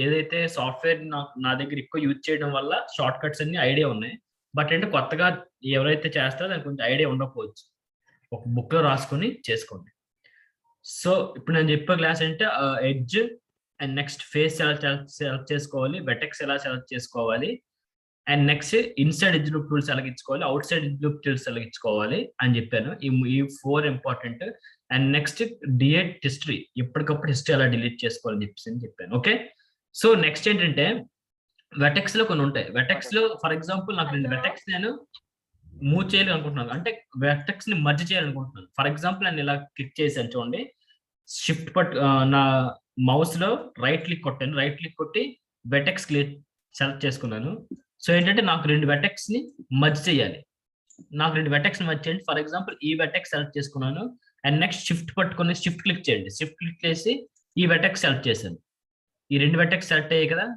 ఏదైతే సాఫ్ట్వేర్ నా దగ్గర ఎక్కువ యూజ్ చేయడం వల్ల షార్ట్ కట్స్ అన్ని ఐడియా ఉన్నాయి. బట్ అంటే కొత్తగా ఎవరైతే చేస్తారో దానికి కొంచెం ఐడియా ఉండకపోవచ్చు. ఒక బుక్ లో రాసుకొని చేసుకోండి. సో ఇప్పుడు నేను చెప్పే క్లాస్ అంటే ఎడ్జ్ అండ్ నెక్స్ట్ ఫేస్ ఎలా సెలెక్ట్ చేసుకోవాలి, వెటెక్స్ ఎలా సెలెక్ట్ చేసుకోవాలి, and next inside edge loop tools ఎలాగించుకోవాలి, outside edge loop tools ఎలాగించుకోవాలి అని చెప్పాను. ఈ 4 important. And next delete history, ఎప్పటికప్పుడు హిస్టరీ ఎలా డిలీట్ చేసుకోవాలని చెప్పాను. ఓకే, సో నెక్స్ట్ ఏంటంటే వెటెక్స్ లో కొన్ని ఉంటాయి. వెటెక్స్ లో ఫర్ ఎగ్జాంపుల్ నాకు 2 వెటెక్స్ నేను మూవ్ చేయాలనుకుంటున్నాను, అంటే వెటెక్స్ ని మర్జ్ చేయాలనుకుంటున్నాను. ఫర్ ఎగ్జాంపుల్ నేను ఇలా క్లిక్ చేశాను చూడండి, షిఫ్ట్ నా మౌస్ లో రైట్ క్లిక్ కొట్టాను, రైట్ క్లిక్ కొట్టి వెటెక్స్ సెలెక్ట్ చేసుకున్నాను. సో ఏంటంటే నాకు 2 వెటెక్స్ ని మర్జ్ చేయాలి. నాకు 2 వెటెక్స్ ని మర్జ్ చేయండి. ఫర్ ఎగ్జాంపుల్ ఈ వెటెక్స్ సెలెక్ట్ చేసుకున్నాను, అండ్ నెక్స్ట్ షిఫ్ట్ పట్టుకొని షిఫ్ట్ క్లిక్ చేయండి. షిఫ్ట్ క్లిక్ చేసి ఈ వెటెక్స్ సెలెక్ట్ చేశాను. ఈ 2 వెటెక్స్ సెలెక్ట్ అయ్యాయి కదా.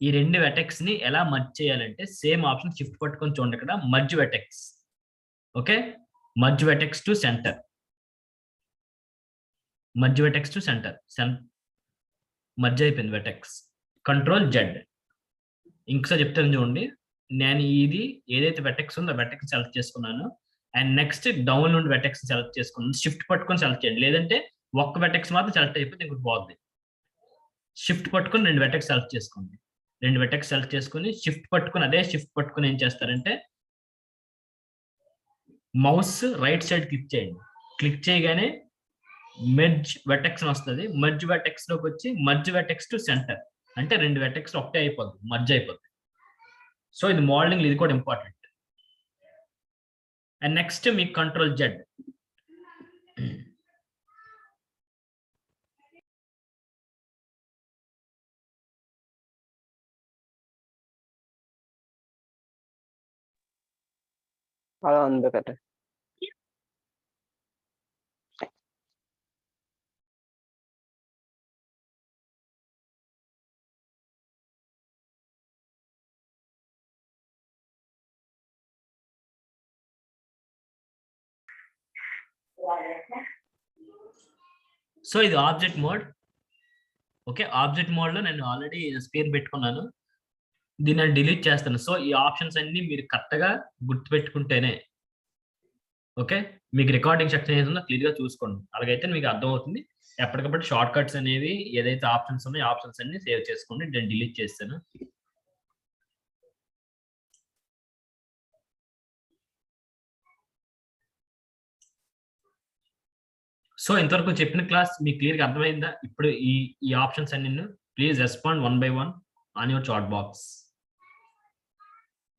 ఈ 2 వెటెక్స్ ని ఎలా మర్జ్ చేయాలంటే సేమ్ ఆప్షన్ షిఫ్ట్ పట్టుకొని చూడండి ఇక్కడ merge vertex. Okay, merge vertex to centre, merge vertex to centre, merge అయిపోయింది వెటెక్స్. Control Z. ఇంకోసారి చెప్తాను చూడండి, నేను ఇది ఏదైతే వెటెక్స్ ఉందో వెటెక్స్ సెలెక్ట్ చేసుకున్నాను, అండ్ నెక్స్ట్ డౌన్ నుండి వెటెక్స్ సెలెక్ట్ చేసుకున్నాను. షిఫ్ట్ పట్టుకొని సెలెక్ట్ చేయండి, లేదంటే ఒక్క వెటెక్స్ మాత్రం సెలెక్ట్ అయిపోతే ఇంకోటి పోద్ది. షిఫ్ట్ పట్టుకొని 2 వెటెక్స్ సెలెక్ట్ చేసుకోండి. 2 వెటెక్స్ సెలెక్ట్ చేసుకుని షిఫ్ట్ పట్టుకొని అదే షిఫ్ట్ పట్టుకొని ఏం చేస్తారంటే మౌస్ రైట్ సైడ్ క్లిక్ చేయండి. క్లిక్ చేయగానే మెర్జ్ వెటెక్స్ అని వస్తుంది. మెర్జ్ వెటెక్స్ లోకి వచ్చి మర్జ్ వెటెక్స్ టు సెంటర్ అంటే 2 వెటెక్స్ ఒకటే అయిపోద్ది, మర్జ్ అయిపోద్ది. సో ఇది మోడలింగ్, ఇది కూడా ఇంపార్టెంట్. అండ్ నెక్స్ట్ మీకు కంట్రోల్ జెడ్. అలా ఉంది కదా. సో ఇది object mode. Okay, object mode లో నేను ఆల్రెడీ స్పేర్ పెట్టుకున్నాను, దీన్ని నేను డిలీట్ చేస్తాను. సో ఈ ఆప్షన్స్ అన్ని మీరు కరెక్ట్గా గుర్తుపెట్టుకుంటేనే ఓకే మీకు రికార్డింగ్ సెక్షన్ ఏదో క్లియర్ గా చూసుకోండి. అలాగైతే మీకు అర్థమవుతుంది. ఎప్పటికప్పుడు షార్ట్ కట్స్ అనేవి ఏదైతే ఆప్షన్స్ ఉన్నాయో ఆప్షన్స్ అన్ని సేవ్ చేసుకోండి. నేను డిలీట్ చేస్తాను. సో ఇంతవరకు చెప్పిన క్లాస్ మీకు క్లియర్గా అర్థమైందా? ఇప్పుడు ఈ ఆప్షన్స్ అన్ని please respond 1 by 1 on your chat box.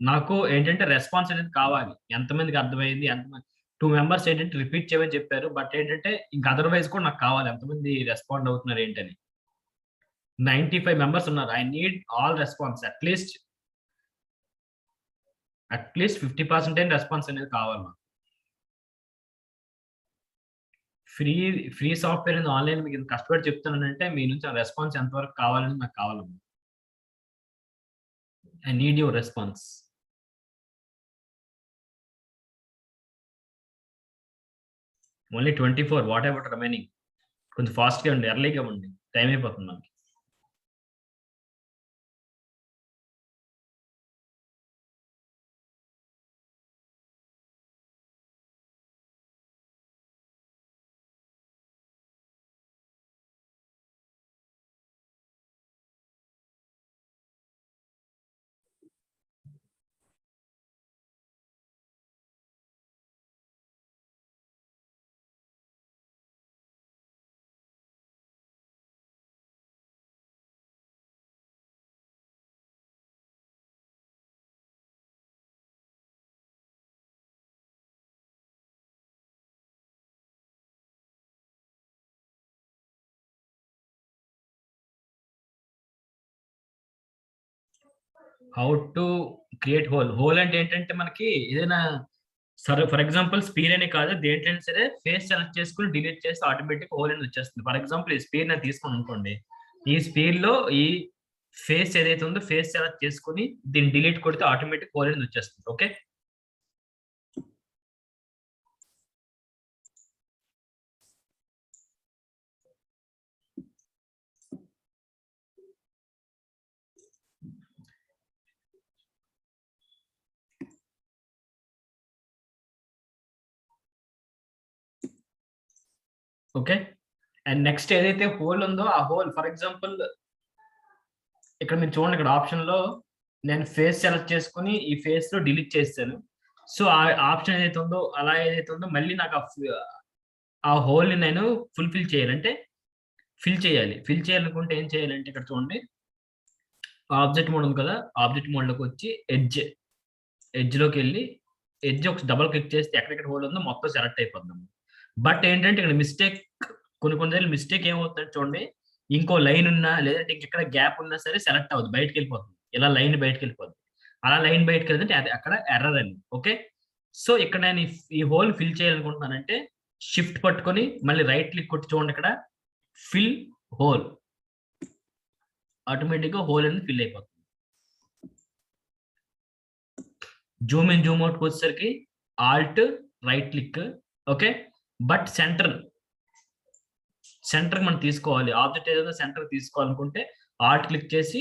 నాకు ఏంటంటే రెస్పాన్స్ అనేది కావాలి. ఎంతమందికి అర్థమైంది, ఎంతమంది 2 మెంబర్స్ ఏంటంటే రిపీట్ చేయమని చెప్పారు. బట్ ఏంటంటే ఇంకా అదర్వైజ్ కూడా నాకు కావాలి ఎంతమంది రెస్పాండ్ అవుతున్నారు ఏంటని. 95 మెంబర్స్ ఉన్నారు. I need all response. At least 50% response అనేది కావాలి నాకు. ఫ్రీ సాఫ్ట్వేర్ అనేది ఆన్లైన్ మీకు ఇంత కష్టపడి చెప్తానంటే మీ నుంచి ఆ రెస్పాన్స్ ఎంతవరకు కావాలని నాకు కావాలమ్మా. I need your response. Only 24. What about remaining? కొంచెం ఫాస్ట్గా ఉండి, ఎర్లీగా ఉండి, టైం అయిపోతుంది మనకి. హౌ టు క్రియేట్ హోల్ అంటే ఏంటంటే మనకి ఏదైనా సరే ఫర్ ఎగ్జాంపుల్ స్పీర్ అనే కాదు, దేంట్లో సరే ఫేస్ సెలెక్ట్ చేసుకుని డిలీట్ చేస్తే ఆటోమేటిక్ హోల్ అనేది వచ్చేస్తుంది. ఫర్ ఎగ్జాంపుల్ ఈ స్పీర్ నేను తీసుకుని అనుకోండి, ఈ స్పీర్ లో ఈ ఫేస్ ఏదైతే ఉందో ఫేస్ సెలెక్ట్ చేసుకుని దీన్ని డిలీట్ కొడితే ఆటోమేటిక్ హోల్ అనేది వచ్చేస్తుంది. Okay, okay. అండ్ నెక్స్ట్ ఏదైతే హోల్ ఉందో ఆ హోల్ ఫర్ ఎగ్జాంపుల్ ఇక్కడ మీరు చూడండి, ఇక్కడ ఆప్షన్ లో నేను ఫేస్ సెలెక్ట్ చేసుకుని ఈ ఫేస్ లో డిలీట్ చేస్తాను. సో ఆ ఆప్షన్ ఏదైతే ఉందో అలా ఏదైతే ఉందో మళ్ళీ నాకు ఆ హోల్ ని నేను ఫుల్ఫిల్ చేయాలంటే ఫిల్ చేయాలనుకుంటే ఏం చేయాలంటే ఇక్కడ చూడండి, ఆబ్జెక్ట్ మోడ్ ఉంది కదా, ఆబ్జెక్ట్ మోడ్ లోకి వచ్చి ఎడ్జ్ లోకి వెళ్ళి ఎడ్జ్ ఒక డబల్ క్లిక్ చేస్తే ఎక్కడెక్కడ హోల్ ఉందో మొత్తం సెలెక్ట్ అయిపోద్దాం. బట్ ఏంటంటే ఇక్కడ మిస్టేక్, కొన్ని మిస్టేక్ ఏమవుతుందంటే చూడండి, ఇంకో లైన్ ఉన్నా లేదంటే ఇంకెక్కడ గ్యాప్ ఉన్నా సరే సెలెక్ట్ అవ్వదు, బయటకు వెళ్ళిపోతుంది. ఇలా లైన్ బయటకు వెళ్ళిపోతుంది. అలా లైన్ బయటకు వెళ్తే అది అక్కడ ఎర్రర్ అని. ఓకే, సో ఇక్కడ నేను ఈ హోల్ ఫిల్ చేయాలనుకుంటున్నానంటే షిఫ్ట్ పట్టుకొని మళ్ళీ రైట్ క్లిక్ కొట్టి చూడండి, ఇక్కడ ఫిల్ హోల్, ఆటోమేటిక్గా హోల్ అనేది ఫిల్ అయిపోతుంది. జూమ్ ఇన్ జూమ్ అవుట్కి వచ్చేసరికి alt right click. Okay, but centre మనం తీసుకోవాలి. ఆబ్జెక్ట్ ఏదైనా సెంటర్ తీసుకోవాలనుకుంటే ఆల్ట్ క్లిక్ చేసి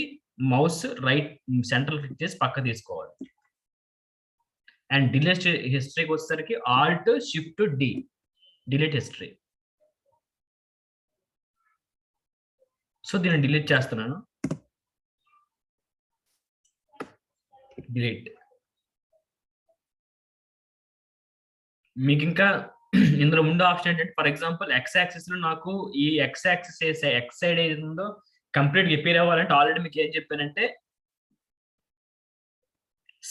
మౌస్ రైట్ సెంటర్ క్లిక్ చేసి పక్క తీసుకోవాలి. అండ్ డిలీట్ హిస్టరీకి వచ్చేసరికి alt shift D, delete history. So దీన్ని డిలీట్ చేస్తున్నాను, డిలీట్. మీకు ఇంకా ఇందులో ముందు ఆప్షన్ ఏంటంటే ఫర్ ఎగ్జాంపుల్ ఎక్స్ యాక్సిస్ లో నాకు ఈ ఎక్స్ యాక్సిస్ చేసే ఎక్స్ సైడ్ ఏది ఉందో కంప్లీట్ రిపేర్ అవ్వాలంటే ఆల్రెడీ మీకు ఏం చెప్పానంటే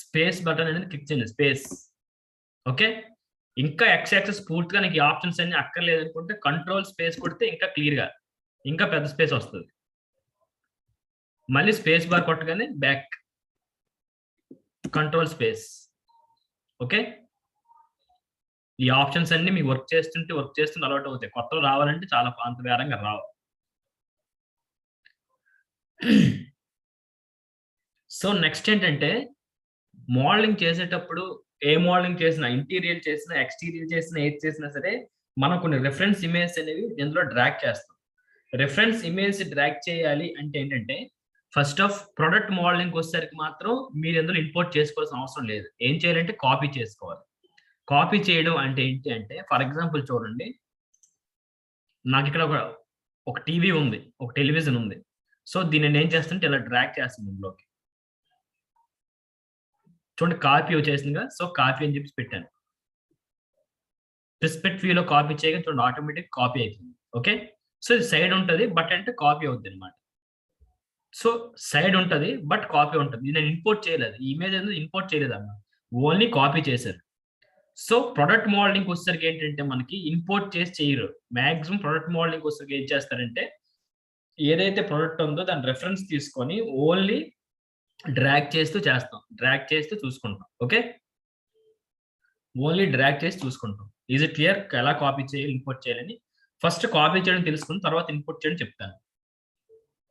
స్పేస్ బటన్ అనేది క్లిక్ చేయండి, స్పేస్. ఓకే, ఇంకా ఎక్స్ యాక్సిస్ పూర్తిగా నీకు ఈ ఆప్షన్స్ అన్ని అక్కర్లేదు అనుకుంటే కంట్రోల్ స్పేస్ కొడితే ఇంకా క్లియర్ గా ఇంకా పెద్ద స్పేస్ వస్తుంది. మళ్ళీ స్పేస్ బార్ కొట్టగానే బ్యాక్, కంట్రోల్ స్పేస్. ఓకే, ఈ ఆప్షన్స్ అన్ని మీకు వర్క్ చేస్తుంటే అలవాటు అవుతాయి. కొత్తలు రావాలంటే చాలా అంత వేరంగా రావు. సో నెక్స్ట్ ఏంటంటే మోడలింగ్ చేసేటప్పుడు ఏ మోడలింగ్ చేసినా, ఇంటీరియర్ చేసినా, ఎక్స్టీరియర్ చేసినా, ఏది చేసినా సరే మనం కొన్ని రెఫరెన్స్ ఇమేజ్ అనేవి ఇందులో డ్రాగ్ చేస్తాం. రెఫరెన్స్ ఇమేజ్ డ్రాగ్ చేయాలి అంటే ఏంటంటే ఫస్ట్ ఆఫ్ ప్రొడక్ట్ మోడలింగ్ వచ్చేసరికి మాత్రం మీరు ఇందులో ఇంపోర్ట్ చేసుకోవాల్సిన అవసరం లేదు. ఏం చేయాలంటే కాపీ చేసుకోవాలి. కాపీ చేయడం అంటే ఏంటి అంటే ఫర్ ఎగ్జాంపుల్ చూడండి, నాకు ఇక్కడ ఒక టీవీ ఉంది, ఒక టెలివిజన్ ఉంది. సో దీన్ని ఏం చేస్తుంటే ఇలా డ్రాగ్ చేస్తాను ఇందులోకి. చూడండి కాపీ వచ్చేసిందిగా. సో కాపీ అని చెప్పి పెట్టాను. ప్రిస్పెక్ట్ వ్యూలో కాపీ చేయగా చూడండి ఆటోమేటిక్ కాపీ అయిపోయింది. ఓకే, సో ఇది సైడ్ ఉంటుంది బట్ అంటే కాపీ అవుతుంది అనమాట. సో సైడ్ ఉంటుంది బట్ కాపీ ఉంటుంది. నేను ఇంపోర్ట్ చేయలేదు, ఈ ఇమేజ్ అనేది ఇంపోర్ట్ చేయలేదు అన్న, ఓన్లీ కాపీ చేశారు. సో ప్రొడక్ట్ మోడలింగ్ వచ్చేసరికి ఏంటంటే మనకి ఇంపోర్ట్ చేసి చేయరు. మాక్సిమం ప్రొడక్ట్ మోడలింగ్ వచ్చేసరికి ఏం చేస్తారంటే ఏదైతే ప్రొడక్ట్ ఉందో దాని రెఫరెన్స్ తీసుకొని ఓన్లీ డ్రాగ్ చేస్తూ చేస్తాం, డ్రాగ్ చేస్తూ చూసుకుంటాం. ఓకే, ఓన్లీ డ్రాగ్ చేసి చూసుకుంటాం. ఈజ్ ఇట్ క్లియర్ ఎలా కాపీ చేయాలి, ఇంపోర్ట్ చేయాలని? ఫస్ట్ కాపీ చేయడం తెలుసుకుని తర్వాత ఇంపోర్ట్ చేయడం చెప్తాను.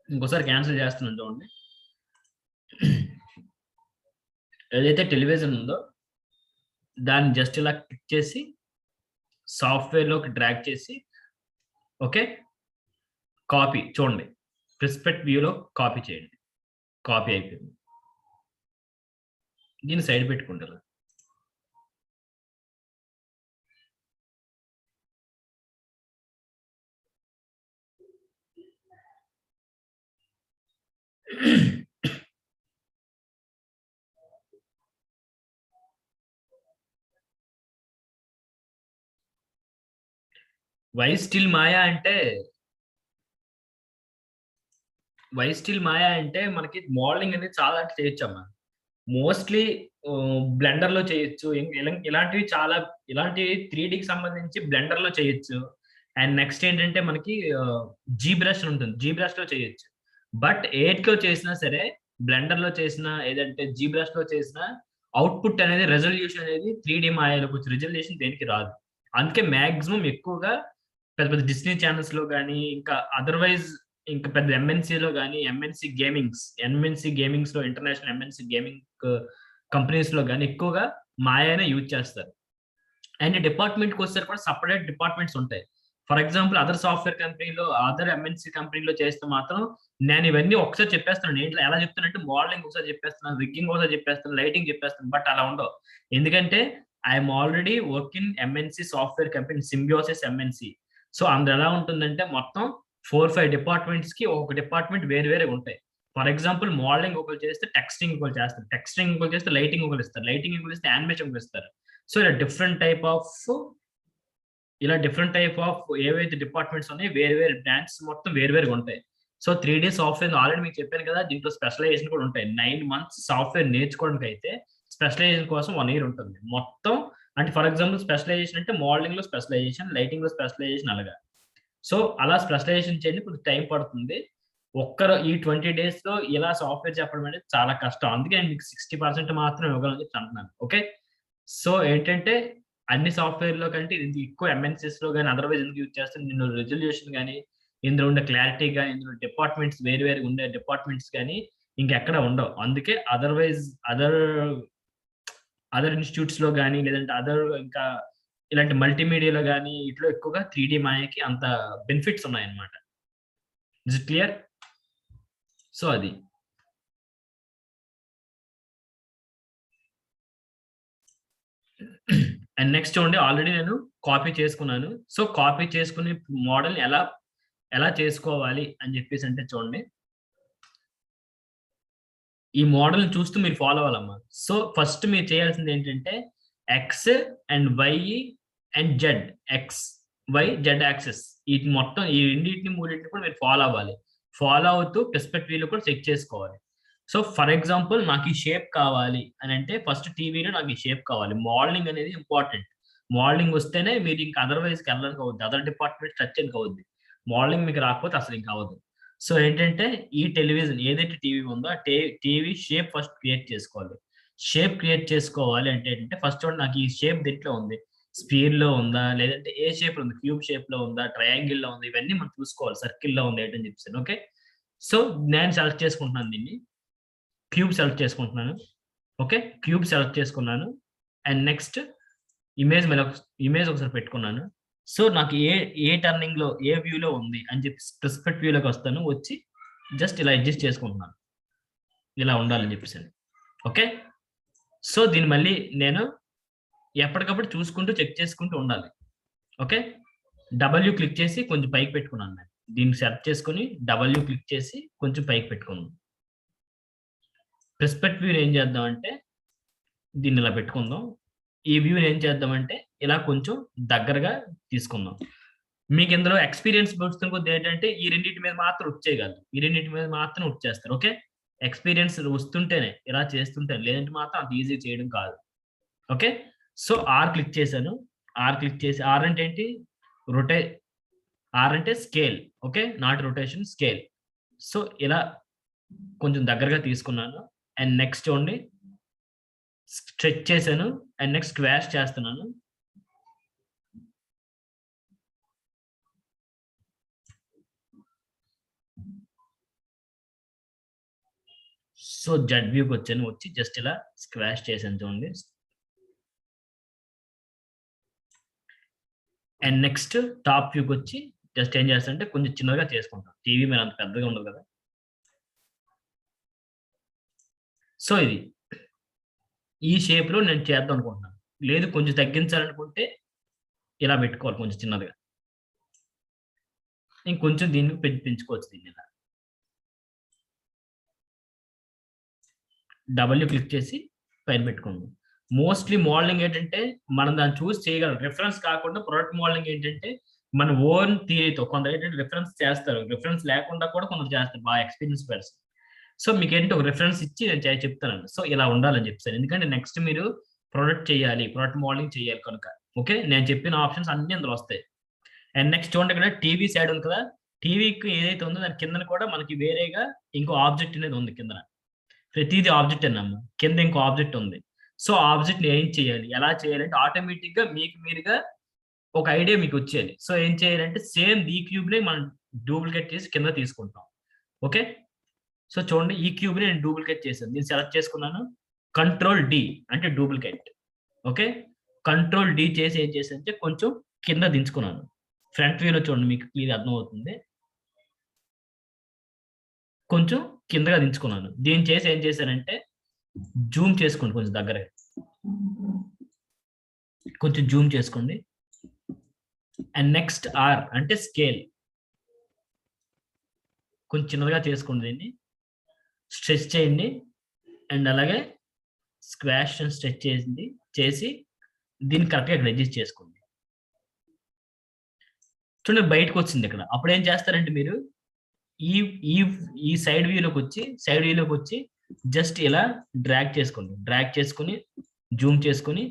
ఇంకోసారి క్యాన్సిల్ చేస్తున్నాను చూడండి. ఏదైతే టెలివిజన్ ఉందో దాన్ని జస్ట్ ఇలా క్లిక్ చేసి సాఫ్ట్వేర్లోకి డ్రాగ్ చేసి ఓకే కాపీ చూడండి, ప్రిస్పెక్ట్ వ్యూలో కాపీ చేయండి. కాపీ అయిపోయింది. దీన్ని సైడ్ పెట్టుకుంటారు. వై స్టిల్ మాయా అంటే మనకి మోడలింగ్ అనేది చాలా చేయొచ్చు అమ్మా. మోస్ట్లీ బ్లెండర్ లో చేయొచ్చు. ఇలాంటివి చాలా ఇలాంటివి 3Dకి సంబంధించి బ్లెండర్ లో చేయొచ్చు. అండ్ నెక్స్ట్ ఏంటంటే మనకి జీ బ్రష్ ఉంటుంది, జీ బ్రష్ లో చేయొచ్చు. బట్ లో చేసినా సరే, బ్లెండర్ లో చేసినా ఏదంటే జీ బ్రష్ లో చేసినా అవుట్పుట్ అనేది రెజల్యూషన్ అనేది 3D మాయాలో కొంచెం రెజల్యూషన్ దేనికి రాదు. అందుకే మాక్సిమం ఎక్కువగా పెద్ద పెద్ద డిస్నీ ఛానల్స్ లో కానీ ఇంకా అదర్వైజ్ ఇంకా పెద్ద ఎంఎన్సీలో కానీ ఎంఎన్సీ గేమింగ్స్ లో ఇంటర్నేషనల్ ఎంఎన్సీ గేమింగ్ కంపెనీస్ లో కానీ ఎక్కువగా మాయానే యూజ్ చేస్తారు. అండ్ డిపార్ట్మెంట్కి వచ్చేసరికి కూడా సపరేట్ డిపార్ట్మెంట్స్ ఉంటాయి. ఫర్ ఎగ్జాంపుల్ అదర్ సాఫ్ట్వేర్ కంపెనీలో, అదర్ ఎంఎన్సీ కంపెనీలో చేస్తే మాత్రం నేను ఇవన్నీ ఒకసారి చెప్పేస్తాను. నేను ఎలా చెప్తానంటే మోడలింగ్ ఒకసారి చెప్పేస్తున్నాను, రిగ్గింగ్ ఒకసారి చెప్పేస్తాను, లైటింగ్ చెప్పేస్తాను. బట్ అలా ఉండవు. ఎందుకంటే I'm already work in MNC software company Symbiosis MNC. So అందులో ఎలా ఉంటుందంటే మొత్తం 4-5 డిపార్ట్మెంట్స్ కి ఒక డిపార్ట్మెంట్ వేరు వేరే ఉంటాయి. ఫర్ ఎగ్జాంపుల్ మోడలింగ్ ఒకరు చేస్తే టెక్స్టింగ్ ఒకరు చేస్తారు, టెక్స్టింగ్ ఒకరు చేస్తే లైటింగ్ ఒకరు ఇస్తారు, లైటింగ్ ఒకరు ఇస్తే యానిమేషన్ ఒకరు ఇస్తారు. సో ఇలా డిఫరెంట్ టైప్ ఆఫ్ ఏవైతే డిపార్ట్మెంట్స్ ఉన్నాయో వేరు వేరు బ్రాంచెస్ మొత్తం వేరు వేరుగా ఉంటాయి. సో 3D సాఫ్ట్వేర్ ఆల్రెడీ మీకు చెప్పాను కదా, దీంట్లో స్పెషలైజేషన్ కూడా ఉంటాయి. 9 months సాఫ్ట్వేర్ నేర్చుకోవడానికి అయితే స్పెషలైజేషన్ కోసం 1 year ఉంటుంది మొత్తం. అంటే ఫర్ ఎగ్జాంపుల్ స్పెషలైజేషన్ అంటే మోడలింగ్ లో స్పెషలైజేషన్, లైటింగ్ లో స్పెషలైజేషన్ అలాగా. సో అలా స్పెషలైజేషన్ చేయండి, కొంచెం టైం పడుతుంది. ఒక్కరు ఈ 20 days లో ఇలా సాఫ్ట్వేర్ చెప్పడం అనేది చాలా కష్టం. అందుకే నేను మీకు 60% మాత్రం ఇవ్వగలని చెప్పి అంటున్నాను. ఓకే, సో ఏంటంటే అన్ని సాఫ్ట్వేర్ లో కంటే ఇది ఎక్కువ ఎంఎన్సీస్ లో కానీ అదర్వైజ్ ఎందుకు యూజ్ చేస్తాను, నేను రెజల్యూషన్ కానీ ఇందులో ఉండే క్లారిటీ కానీ ఇందులో డిపార్ట్మెంట్స్ వేరు వేరు ఉండే డిపార్ట్మెంట్స్ కానీ ఇంకెక్కడ ఉండవు. అందుకే అదర్వైజ్ అదర్ ఇన్స్టిట్యూట్స్ లో కానీ లేదంటే అదర్ ఇంకా ఇలాంటి మల్టీమీడియాలో కానీ ఇట్లో ఎక్కువగా 3D మాయకి అంత బెనిఫిట్స్ ఉన్నాయన్నమాట. Is it clear? సో అది అండ్ నెక్స్ట్ చూడండి, ఆల్రెడీ నేను కాపీ చేసుకున్నాను. సో కాపీ చేసుకునే మోడల్ ఎలా చేసుకోవాలి అని చెప్పేసి అంటే చూడండి, ఈ మోడల్ చూస్తూ మీరు ఫాలో అవ్వాలమ్మా. సో ఫస్ట్ మీరు చేయాల్సింది ఏంటంటే X and Y and Z X Y Z axis వీటి మొత్తం ఈ రెండింటిని మూడింటిని కూడా మీరు ఫాలో అవ్వాలి. ఫాలో అవుతూ పెర్స్పెక్టివ్లో కూడా చెక్ చేసుకోవాలి. సో ఫర్ ఎగ్జాంపుల్ నాకు ఈ షేప్ కావాలి అని అంటే ఫస్ట్ టీవీలో నాకు ఈ షేప్ కావాలి. మోడలింగ్ అనేది ఇంపార్టెంట్. మోడలింగ్ వస్తేనే మీరు ఇంకా అదర్వైజ్కి వెళ్ళడానికి అవుద్ది, అదర్ డిపార్ట్మెంట్ టచ్ అని అవుద్ది. మోడలింగ్ మీకు రాకపోతే అసలు ఇంకా అవ్వదు. సో ఏంటంటే ఈ టెలివిజన్ ఏదైతే టీవీ ఉందో ఆ టీవీ షేప్ ఫస్ట్ క్రియేట్ చేసుకోవాలి. షేప్ క్రియేట్ చేసుకోవాలి అంటే ఏంటంటే ఫస్ట్ నాకు ఈ షేప్ దీంట్లో ఉంది, స్పీర్ లో ఉందా, లేదంటే ఏ షేప్ ఉంది, క్యూబ్ షేప్ లో ఉందా, ట్రయాంగిల్ లో ఉంది, ఇవన్నీ మనం చూసుకోవాలి. సర్కిల్ లో ఉంది ఏంటని చెప్పాను. ఓకే, సో నేను సెలెక్ట్ చేసుకుంటున్నాను దీన్ని, క్యూబ్ సెలెక్ట్ చేసుకుంటున్నాను. ఓకే, క్యూబ్ సెలెక్ట్ చేసుకున్నాను. అండ్ నెక్స్ట్ ఇమేజ్ ఒకసారి పెట్టుకున్నాను. సో నాకు ఏ టర్నింగ్ లో ఏ వ్యూలో ఉంది అని చెప్పి స్పెసిఫిక్ వ్యూలోకి వస్తాను. వచ్చి జస్ట్ ఇలా అడ్జస్ట్ చేసుకుంటున్నాను, ఇలా ఉండాలని చెప్పేసి. ఓకే, సో దీన్ని మళ్ళీ నేను ఎప్పటికప్పుడు చూసుకుంటూ చెక్ చేసుకుంటూ ఉండాలి. ఓకే, డబ్ల్యూ క్లిక్ చేసి కొంచెం పైకి పెట్టుకున్నాను. నేను దీన్ని సెలెక్ట్ చేసుకొని డబ్ల్యూ క్లిక్ చేసి కొంచెం పైకి పెట్టుకున్నాను. పెర్స్పెక్టివ్ ఏం చేద్దాం అంటే దీన్ని ఇలా పెట్టుకుందాం. ఈ వ్యూని ఏం చేద్దామంటే ఇలా కొంచెం దగ్గరగా తీసుకుందాం. మీకు ఇందులో ఎక్స్పీరియన్స్ వస్తున్న కొద్ది ఏంటంటే ఈ రెండింటి మీద మాత్రం వచ్చేయగలరు, ఈ రెండింటి మీద మాత్రం వచ్చేస్తారు. ఓకే, ఎక్స్పీరియన్స్ వస్తుంటేనే ఇలా చేస్తుంటే, లేదంటే మాత్రం అంత ఈజీ చేయడం కాదు. ఓకే, సో ఆర్ క్లిక్ చేశాను. ఆర్ క్లిక్ చేసి ఆర్ అంటే ఏంటి, ఆర్ అంటే scale. Okay, not rotation, scale. So ఇలా కొంచెం దగ్గరగా తీసుకున్నాను. అండ్ నెక్స్ట్ చూడండి స్ట్రెచ్ చేశాను. అండ్ నెక్స్ట్ స్క్వాష్ చేస్తున్నాను. సో జెడ్ వ్యూకి వచ్చాను, వచ్చి జస్ట్ ఇలా స్క్వాష్ చేశాను చూడండి. అండ్ నెక్స్ట్ టాప్ వ్యూకి వచ్చి జస్ట్ ఏం చేస్తానంటే కొంచెం చిన్నగా చేసుకుంటాను. టీవీ మీద అంత పెద్దగా ఉండదు కదా. సో ఇది ఈ షేప్ లో నేను చేద్దాం అనుకుంటున్నాను. లేదు కొంచెం తగ్గించాలనుకుంటే ఇలా పెట్టుకోవాలి కొంచెం చిన్నదిగా. ఇంకొంచెం దీన్ని పెంచుకోవచ్చు. దీన్ని ఇలా డబ్ల్యూ క్లిక్ చేసి పైన పెట్టుకోండి. మోస్ట్లీ మోడలింగ్ ఏంటంటే మనం దాన్ని చూసి చేయగలం. రిఫరెన్స్ కాకుండా ప్రొడక్ట్ మోడలింగ్ ఏంటంటే మన ఓన్ థియరీతో కొందరు ఏంటంటే రిఫరెన్స్ చేస్తారు, రిఫరెన్స్ లేకుండా కూడా కొందరు చేస్తారు, బాగా ఎక్స్పీరియన్స్ పర్సన్. సో మీకు ఏంటంటే ఒక రిఫరెన్స్ ఇచ్చి నేను చెప్తానండి. సో ఇలా ఉండాలని చెప్తాను, ఎందుకంటే నెక్స్ట్ మీరు ప్రొడక్ట్ చేయాలి, ప్రొడక్ట్ మోడలింగ్ చేయాలి కనుక. ఓకే, నేను చెప్పిన ఆప్షన్స్ అన్ని అందులో వస్తాయి. అండ్ నెక్స్ట్ చూడండి ఇక్కడ టీవీ సైడ్ ఉంది కదా, టీవీకి ఏదైతే ఉందో దాని కింద కూడా మనకి వేరేగా ఇంకో ఆబ్జెక్ట్ అనేది ఉంది కింద. ప్రతిదీ ఆబ్జెక్ట్ అన్నమ్మా, కింద ఇంకో ఆబ్జెక్ట్ ఉంది. సో ఆబ్జెక్ట్ ఏం చేయాలి, ఎలా చేయాలంటే ఆటోమేటిక్ గా మీకు మీరుగా ఒక ఐడియా మీకు వచ్చేది. సో ఏం చేయాలంటే సేమ్ ఈ క్యూబ్ ని మనం డూప్లికేట్ చేసి కింద తీసుకుంటాం. ఓకే, సో చూడండి ఈ క్యూబ్ ని నేను డూప్లికేట్ చేశాను. నేను సెలెక్ట్ చేసుకున్నాను, కంట్రోల్ డి అంటే డూప్లికేట్. ఓకే, కంట్రోల్ డి చేసి ఏం చేశానంటే కొంచెం కింద దించుకున్నాను. ఫ్రంట్ వ్యూలో చూడండి మీకు క్లియర్ అర్థం అవుతుంది. కొంచెం కిందగా దించుకున్నాను. దీన్ని చేసి ఏం చేశానంటే జూమ్ చేసుకోండి, కొంచెం దగ్గర కొంచెం జూమ్ చేసుకోండి. అండ్ నెక్స్ట్ ఆర్ అంటే స్కేల్, కొంచెం చిన్నగా చేసుకోండి. దీన్ని స్ట్రెచ్ చేయండి. అండ్ అలాగే స్క్వాష్ స్ట్రెచ్ చేసి దీన్ని కరెక్ట్గా ఇక్కడ అడ్జస్ట్ చేసుకోండి. చూడండి బయటకు వచ్చింది ఇక్కడ. అప్పుడు ఏం చేస్తారంటే మీరు ఈ సైడ్ వ్యూలోకి వచ్చి జస్ట్ ఇలా డ్రాగ్ చేసుకొని జూమ్ చేసుకొని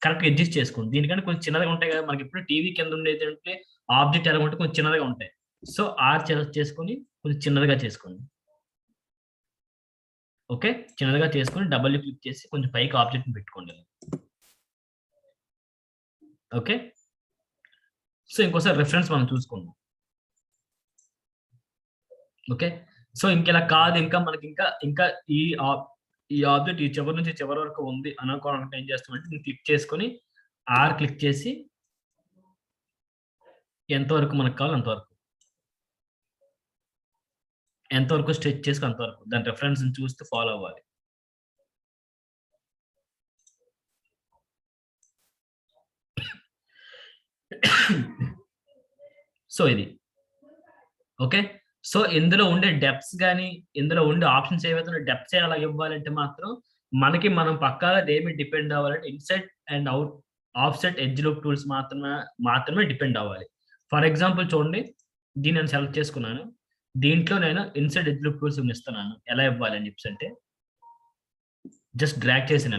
కరెక్ట్ అడ్జస్ట్ చేసుకోండి. దీనికంటే కొంచెం చిన్నగా ఉంటాయి కదా మనకి. ఇప్పుడు టీవీ కింద ఉండేది అంటే ఆబ్జెక్ట్ ఎలా ఉంటే కొంచెం చిన్నగా ఉంటాయి. సో ఆర్ చేసుకొని కొంచెం చిన్నదిగా చేసుకోండి. ఓకే, చిన్నదిగా చేసుకొని డబుల్ క్లిక్ చేసి కొంచెం పైకి ఆబ్జెక్ట్ పెట్టుకోండి. ఓకే, సో ఇంకోసారి రిఫరెన్స్ మనం చూసుకుందాం. ఓకే, సో ఇంకెలా కాదు, ఇంకా మనకి ఇంకా ఈ ఆబ్జెక్ట్ ఈ చివరి నుంచి చివరి వరకు ఉంది అనుకోవాలంటే ఏం చేస్తామంటే నేను క్లిక్ చేసుకొని ఆర్ క్లిక్ చేసి ఎంతవరకు మనకు కావాలి ఎంతవరకు స్ట్రెచ్ చేసుకుని అంతవరకు దాని రెఫరెన్స్ చూస్తూ ఫాలో అవ్వాలి. సో ఇది ఓకే. సో ఇందులో ఉండే డెప్త్స్ కానీ ఇందులో ఉండే ఆప్షన్స్ ఏవైతే డెప్త్స్ అలా ఇవ్వాలంటే మాత్రం మనం పక్కాగా దేని మీద డిపెండ్ అవ్వాలంటే inside and out offset edge loop tools మాత్రమే డిపెండ్ అవ్వాలి. ఫర్ ఎగ్జాంపుల్ చూడండి, దీన్ని నేను సెలెక్ట్ చేసుకున్నాను. దీంట్లో నేను ఇన్సర్ట్ ఎడ్జ్ లూప్ టూల్స్ ఇస్తున్నాను. ఎలా ఇవ్వాలి అని చెప్పి అంటే జస్ట్ డ్రాగ్ చేసిన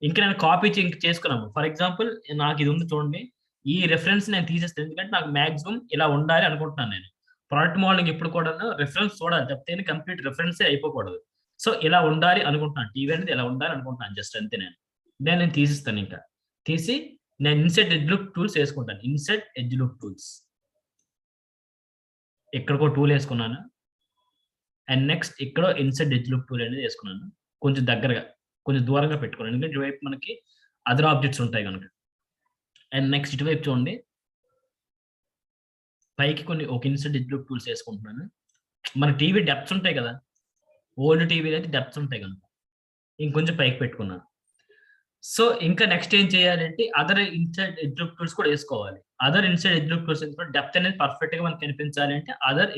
ఇంకా నేను కాపీ చేసుకున్నాను. ఫర్ ఎగ్జాంపుల్ నాకు ఇది ఉంది చూడండి, ఈ రెఫరెన్స్ నేను తీసేస్తాను, ఎందుకంటే నాకు మాక్సిమం ఇలా ఉండాలి అనుకుంటున్నాను. నేను ప్రోడక్ట్ మోడలింగ్ ఎప్పుడు కూడా రెఫరెన్స్ చూడాలి తప్పితే కంప్లీట్ రెఫరెన్సే అయిపోకూడదు. సో ఇలా ఉండాలి అనుకుంటున్నాను, టీవీ అనేది ఇలా ఉండాలి అనుకుంటున్నాను, జస్ట్ అంతే. నేను తీసిస్తాను. ఇంకా తీసి నేను ఇన్సెట్ ఎడ్జ్ లూప్ టూల్స్ వేసుకుంటాను. ఇన్సెట్ ఎడ్జ్ లూప్ టూల్స్ ఇక్కడికో టూల్ వేసుకున్నాను. అండ్ నెక్స్ట్ ఇక్కడ ఇన్సెట్ ఎడ్జ్ లూప్ టూల్ అనేది వేసుకున్నాను. కొంచెం దగ్గరగా, కొంచెం దూరంగా పెట్టుకున్నాను, ఎందుకంటే ఇటువైపు మనకి అదర్ ఆబ్జెక్ట్స్ ఉంటాయి కనుక. అండ్ నెక్స్ట్ ఇటువైపు చూడండి, పైకి కొన్ని ఒక ఇన్సెట్ ఎడ్జ్ లూప్ టూల్స్ వేసుకుంటున్నాను. మన టీవీ డెప్త్స్ ఉంటాయి కదా, ఓల్డ్ టీవీలో అయితే డెప్త్స్ ఉంటాయి కనుక ఇంకొంచెం పైకి పెట్టుకున్నాను. సో ఇంకా నెక్స్ట్ ఏం చేయాలంటే other inset edge loop tools కూడా వేసుకోవాలి. Other inset edge loop tools depth అనేది పర్ఫెక్ట్ గా మనకి కనిపించాలి అంటే other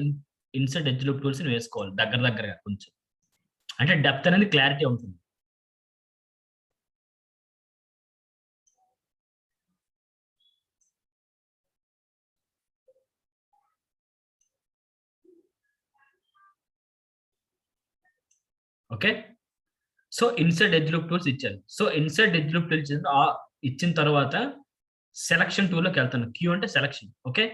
inset edge loop tools వేసుకోవాలి దగ్గరగా కొంచెం, అంటే డెప్త్ అనేది క్లారిటీ ఉంటుంది. Okay, so insert edge loop tools ఇచ్చాను. So insert edge loop tools ఇచ్చిన తర్వాత సెలక్షన్ టూల్లోకి వెళ్తాను. క్యూ అంటే సెలక్షన్. ఓకే,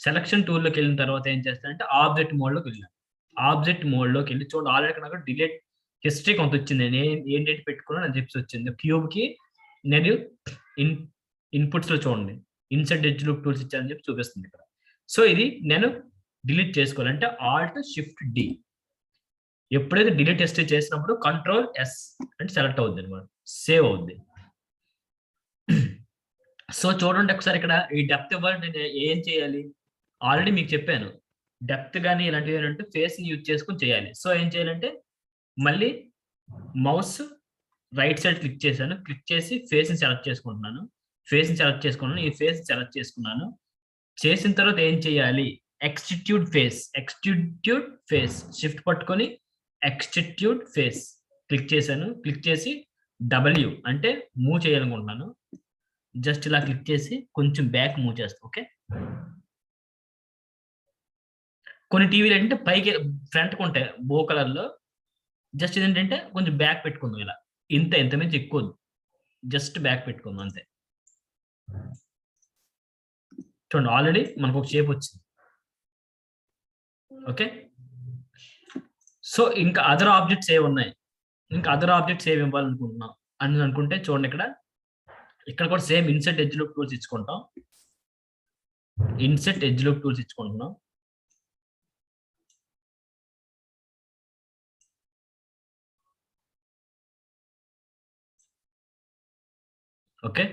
సెలక్షన్ టూల్లోకి వెళ్ళిన తర్వాత ఏం చేస్తానంటే ఆబ్జెక్ట్ మోడ్లోకి వెళ్ళాను. ఆబ్జెక్ట్ మోడ్లోకి వెళ్ళి చూడండి, ఆల్రెడీ నాకు డిలీట్ హిస్టరీ కొంత వచ్చింది. నేను ఏంటంటే పెట్టుకున్నాను అని చెప్పి వచ్చింది. క్యూబ్కి నేను ఇన్పుట్స్లో చూడండి ఇన్సర్ట్ ఎడ్జ్ లూప్ టూల్స్ ఇచ్చానని చెప్పి చూపిస్తుంది ఇక్కడ. సో ఇది నేను డిలీట్ చేసుకోవాలంటే ఆల్ట్ షిఫ్ట్ డి. ఎప్పుడైతే డిలీట్ హిస్టరీ చేసినప్పుడు కంట్రోల్ ఎస్ అంటే సెలెక్ట్ అవుద్ది అనమాట, సేవ్ అవుద్ది. సో చూడండి ఒకసారి ఇక్కడ ఈ డెప్త్ ఇవ్వాలి, నేను ఏం చేయాలి ఆల్రెడీ మీకు చెప్పాను. డెప్త్ కానీ ఇలాంటివి ఏంటంటే ఫేస్ ని యూజ్ చేసుకుని చేయాలి. సో ఏం చేయాలంటే మళ్ళీ మౌస్ రైట్ సైడ్ క్లిక్ చేశాను, క్లిక్ చేసి ఫేస్ ని సెలెక్ట్ చేసుకుంటున్నాను. ఫేస్ ని సెలెక్ట్ చేసుకున్నాను, ఈ ఫేస్ సెలెక్ట్ చేసుకున్నాను. చేసిన తర్వాత ఏం చేయాలి, ఎక్స్టిట్యూట్ ఫేస్ షిఫ్ట్ పట్టుకొని ఎక్స్టిట్యూట్ ఫేస్ క్లిక్ చేశాను. క్లిక్ చేసి డబ్ల్యూ అంటే మూవ్ చేయాలనుకుంటున్నాను. జస్ట్ ఇలా క్లిక్ చేసి కొంచెం బ్యాక్ మూవ్ చేస్తాను. ఓకే, కొన్ని టీవీలు ఏంటంటే పైకి ఫ్రంట్ ఉంటాయి బో కలర్ లో, జస్ట్ ఇదేంటంటే కొంచెం బ్యాక్ పెట్టుకుందాం. ఇలా ఇంత మించి ఎక్కువ, జస్ట్ బ్యాక్ పెట్టుకుందాం అంతే. చూడండి ఆల్రెడీ మనకు ఒక షేప్ వచ్చింది. ఓకే, సో ఇంకా అదర్ ఆబ్జెక్ట్స్ ఏవి ఉన్నాయి, ఇంకా అదర్ ఆబ్జెక్ట్స్ ఏవి ఇవ్వాలనుకుంటున్నాం అని అనుకుంటే చూడండి ఇక్కడ కూడా same inset edge loop tools ఇచ్చుకుంటాం. ఇన్సెట్ ఎడ్జ్ లూప్ టూల్స్ ఇచ్చుకుంటున్నాం. Okay,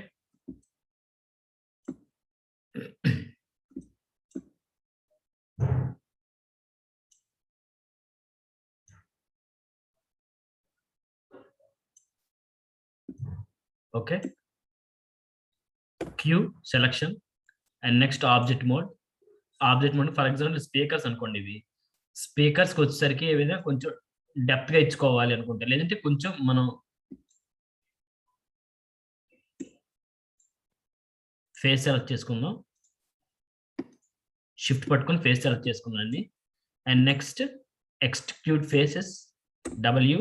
okay, Q selection and next object mode. For example speakers అనుకోండి, ఇవి స్పీకర్స్కి వచ్చేసరికి ఏదైనా కొంచెం డెప్త్ గా ఇచ్చుకోవాలి అనుకుంటే, లేదంటే కొంచెం మనం ఫేస్ సెలెక్ట్ చేసుకుందాం. షిఫ్ట్ పట్టుకొని ఫేస్ సెలెక్ట్ చేసుకున్నాండి. And next extrude faces W